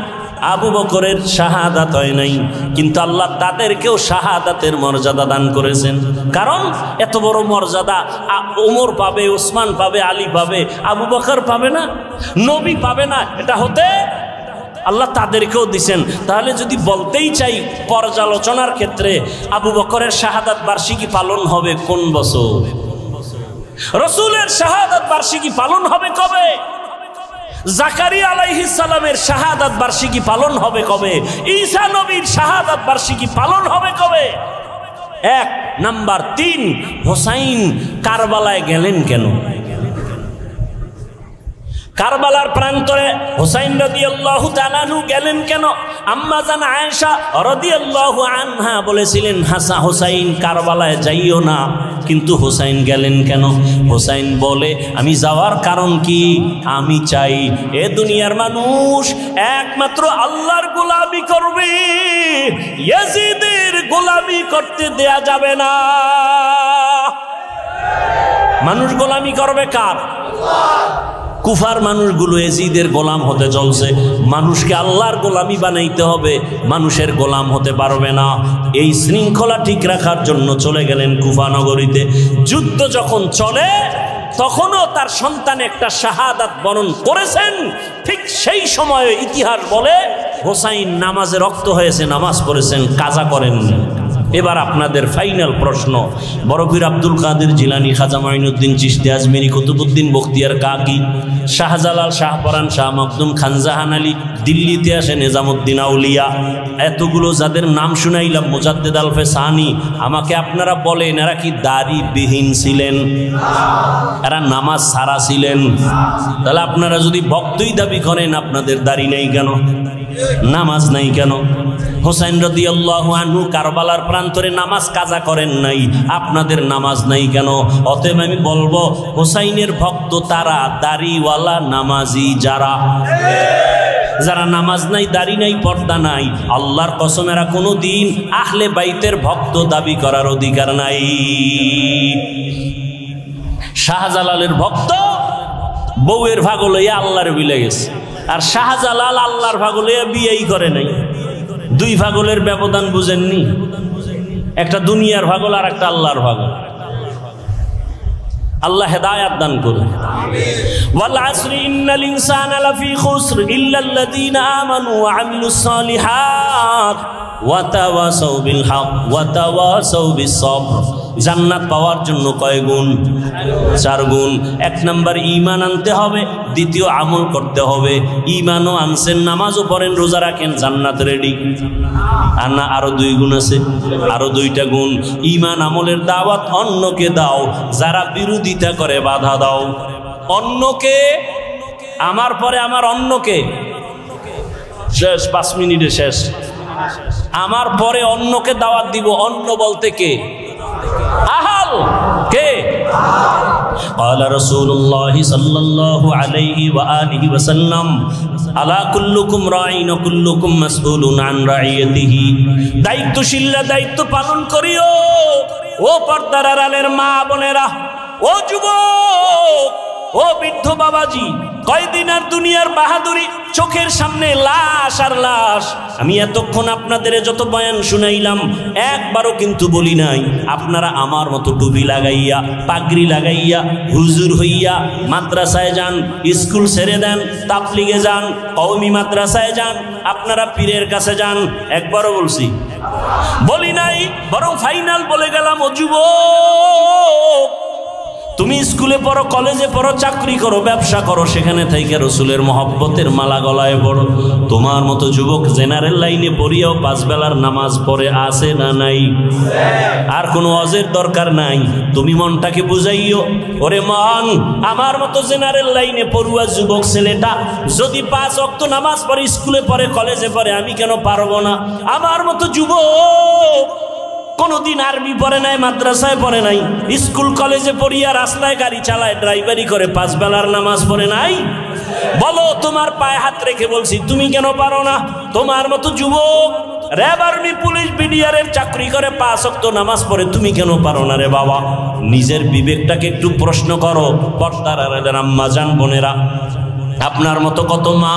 A: আবু বকরের শাহাদাত হয় নাই। কিন্তু আল্লাহ তাদেরকেও শাহাদাতের মর্যাদা দান করেছেন। কারণ এত বড় মর্যাদা ওমর পাবে, ওসমান পাবে, আলী পাবে, আবু বকর পাবে না, নবী পাবে না। এটা হতে আল্লাহ তাদেরকেও দিছেন। তাহলে যদি বলতেই চাই পর্যালোচনার ক্ষেত্রে, আবু বকরের শাহাদাত বার্ষিকী পালন হবে কোন বছর? রসুলের শাহাদাত বার্ষিকী পালন হবে কবে? জাকারিয়া আলাইহিস সালামের শাহাদাত বার্ষিকী পালন হবে কবে? ঈসা নবীর শাহাদাত বার্ষিকী পালন হবে কবে? 1 নাম্বার। 3, হুসাইন কারবালায় গেলেন কেন? কারবালার প্রান্তরে হুসাইন রাদিয়াল্লাহু তাআলা আনহু গেলেন কেন? আম্মা জান আয়েশা রাদিয়াল্লাহু আনহা বলেছিলেন, হুসাইন কারবালায় যাইও না। কিন্তু হুসাইন গেলেন কেন? হুসাইন বলে, আমি যাওয়ার কারণ কি? আমি চাই এ দুনিয়ার মানুষ একমাত্র আল্লাহর গোলামি করবে, ইয়াজিদের গোলামি করতে দেয়া যাবে না। মানুষ গোলামি করবে কার? আল্লাহ। কুফার মানুষগুলো এজিদের গোলাম হতে চলছে। মানুষকে আল্লাহর গোলামি বানাইতে হবে, মানুষের গোলাম হতে পারবে না। এই শৃঙ্খলা ঠিক রাখার জন্য চলে গেলেন কুফা নগরীতে। যুদ্ধ যখন চলে তখনও তার সন্তান একটা শাহাদাত বরণ করেছেন। ঠিক সেই সময়ে ইতিহাস বলে হোসাইন নামাজে রক্ত হয়েছে, নামাজ পড়েছেন, কাজা করেননি। এবার আপনাদের ফাইনাল প্রশ্ন, বড় পীর আব্দুল কাদের জিলানী, খাজা মাইনুদ্দিন চিশতি আজমেরি, কুতুবউদ্দিন বখতিয়ার কাকি, শাহজালাল, শাহপরান, শাহ মখদুম, খানজাহান আলী, দিল্লিতে আসে নিজামুদ্দিন আউলিয়া, এতগুলো যাদের নাম শুনাইলাম, মুজাদ্দেদ আলফে সানি, আমাকে আপনারা বলেন এরা কি দাড়িবিহীন ছিলেন? এরা নামাজ ছাড়া ছিলেন? তাহলে আপনারা যদি ভক্তই দাবি করেন, আপনাদের দাড়ি নেই কেন? নামাজ নাই কেন? হোসাইন রাদিয়াল্লাহু আনহু কারবালার প্রান্তরে নামাজ কাজা করেন নাই, আপনাদের নামাজ নাই কেন? অতএব আমি বলবো হোসাইনের ভক্ত তারা, দাড়িওয়ালা নামাজি যারা, যারা নামাজ নাই, দাড়ি নাই, পর্দা নাই, আল্লাহর কসম এরা কোনোদিন আহলে বাইতের ভক্ত দাবি করার অধিকার নাই। শাহজালালের ভক্ত বউয়ের ভাগ লইয়া আল্লাহর বিলে গেছে, আর শাহজালাল আল্লাহর ভাগ লইয়া বিয়েই করে নাই। দুই ভাগলের ব্যবধান বুঝেননি? একটা দুনিয়ার ভাগল আর একটা আল্লাহর ভাগল। আল্লাহ হেদায়াত দান করুন। ওয়াল আসরি ইন্নাল ইনসানা লাফি খুসর ইল্লাল্লাযীনা আমানু ওয়া আমিলুস সালিহাত ওয়া তাওয়াসাউ বিল হক ওয়া তাওয়াসাউ বিস সবর। জান্নাত পাওয়ার জন্য কয় গুণ? 4 গুণ। 1 নাম্বার ঈমান আনতে হবে, দ্বিতীয় আমল করতে হবে। ঈমানও আনছেন, নামাজও পড়েন, রোজা রাখেন, জান্নাত রেডি। আর না আরো 2 গুণ আছে, আরো 2টা গুণ। ঈমান আমলের দাওয়াত অন্যকে দাও, যারা বিরোধিতা করে বাধা দাও। অন্যকে, আমার পরে আমার অন্যকে, শেষ 5 মিনিটে শেষ। আমার পরে অন্যকে দাওয়াত দিব। অন্য বলতে কে? আহাল কে? قال رسول الله صلى الله عليه وآله وسلم ألا كلكم راع وكلكم مسؤول عن رعيته। দায়িত্বশীলরা দায়িত্ব পালন করিও। ও পর্দার আড়ালের মা বোনেরা, ও যুবক, ও বৃদ্ধ বাবাজি, কয়দিন আর দুনিয়ার বাহাদুরি, চোখের সামনে লাশ আর লাশ। আমি এতক্ষণ আপনাদের যত বয়ান শুনাইলাম, একবারও কিন্তু বলি নাই আপনারা আমার মতো টুপি লাগাইয়া, পাগড়ি লাগাইয়া, হুজুর হইয়া মাদ্রাসায় যান, স্কুল ছেড়ে দেন, তাবলিগে যান, কওমি মাদ্রাসায় যান, আপনারা পীরের কাছে যান। একবারও বলছি? বলি নাই। বরং ফাইনাল বলে গেলাম, ও যুবক, তুমি স্কুলে পড়ো, কলেজে পড়ো, চাকরি করো, ব্যবসা করো, সেখানে থেকে রসুলের মহব্বতের মালা গলায় পড়ো। তোমার মতো যুবক জেনারেল লাইনে পড়িয়াও 5 বেলার নামাজ পড়ে আছে না নাই? আর কোনো অজের দরকার নাই। তুমি মনটাকে বুঝাইও, ওরে মন, আমার মতো জেনারেল লাইনে পড়ুয়া যুবক ছেলেটা যদি 5 ওয়াক্ত নামাজ পড়ে, স্কুলে পড়ে, কলেজে পড়ে, আমি কেন পারবো না? আমার মতো যুবক কোনদিন আরবি পড়ে নাই, মাদ্রাসায় পড়ে নাই, স্কুল কলেজে পড়িয়া রাস্তায় গাড়ি চালায়, ড্রাইভারি করে, 5 বেলার নামাজ পড়ে নাই? বলো, তোমার পায়ে হাত রেখে বলছি, তুমি কেন পারো না? তোমার মতো যুবক র্যাব, আর্মি, পুলিশ, বিডিআরের চাকরি করে, 5 ওয়াক্ত নামাজ পড়ে, তুমি কেন পারো না রে বাবা? নিজের বিবেকটাকে একটু প্রশ্ন করো। পর্দার আড়ালের আম্মা জান, বোনেরা, আপনার মতো কত মা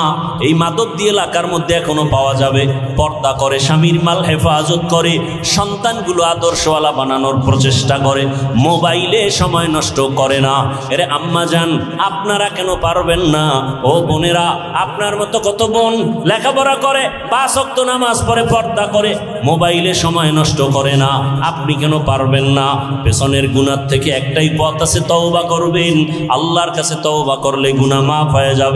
A: এই মাদকদি এলাকার মধ্যে এখনো পাওয়া যাবে, পর্দা করে, স্বামীর মাল হেফাজত করে, সন্তানগুলো আদর্শওয়ালা বানানোর প্রচেষ্টা করে, মোবাইলে সময় নষ্ট করে না। এরে আম্মা জান, আপনারা কেন পারবেন না? ও বোনেরা, আপনার মতো কত বোন লেখাপড়া করে, 5 ওয়াক্ত নামাজ পড়ে, পর্দা করে, মোবাইলে সময় নষ্ট করে না, আপনি কেন পারবেন না? পেছনের গুনাহ থেকে একটাই পথ আছে, তওবা করবেন। আল্লাহর কাছে তওবা করলে গুনাহ মাফ হয়ে যাবে।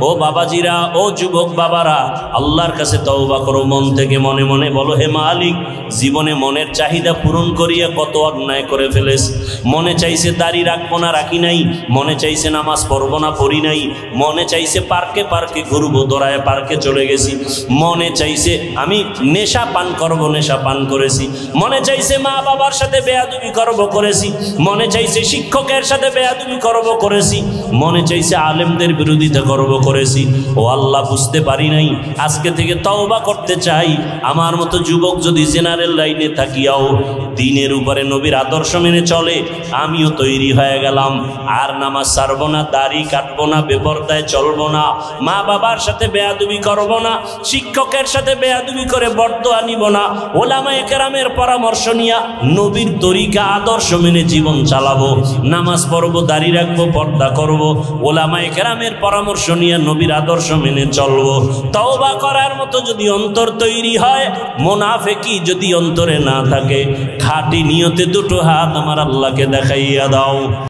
A: ও বাবাজিরা, ও যুবক বাবারা, আল্লাহর কাছে তওবা করো মন থেকে। মনে মনে বলো, হে মালিক, জীবনে মনের চাহিদা পূরণ করিয়া কত অন্যায় করে ফেলেছি। মনে চাইছে দাড়ি রাখবো না, রাখি নাই। মনে চাইছে নামাজ পড়বো না, পড়ি নাই। মনে চাইছে পার্কে পার্কে ঘুরবো, দৌড়ায় পার্কে চলে গেছি। মনে চাইছে আমি নেশা পান করবো, নেশা পান করেছি। মনে চাইছে মা বাবার সাথে বেয়াদবি করবো, করেছি। মনে চাইছে শিক্ষকের সাথে বেয়াদবি করবো, করেছি। মনে চাইছে আলেমদের বিরোধিতা করব, করেছি। ও আল্লাহ, বুঝতে পারি নাই। আজকে থেকে তওবা করতে চাই। আমার মতো যুবক যদি জেনারেল লাইনে থাকিয়াও দ্বীনের উপরে নবীর আদর্শ মেনে চলে, আমিও তৈরি হয়ে গেলাম। আর নামাজ ছাড়বো না, দাড়ি কাটবো না, বেপরদায় চলবো না, মা বাবার সাথে বেয়াদবি করবো না, শিক্ষকের সাথে বেয়াদবি করে বরদোয়া নিব না, ওলামায়ে কেরামের পরামর্শ নিয়ে নবীর তরিকা আদর্শ মেনে জীবন চালাবো, নামাজ পড়বো, দাড়ি রাখবো, পর্দা করবো, ওলামায়ে কেরামের পরামর্শ নিয়ে নবীর আদর্শ মেনে চলবো। তওবা করার মতো যদি অন্তর তৈরি হয়, মুনাফিকি যদি অন্তরে না থাকে, খাঁটি নিয়তে দুটো হাত আমার আল্লাহকে দেখাইয়া দাও।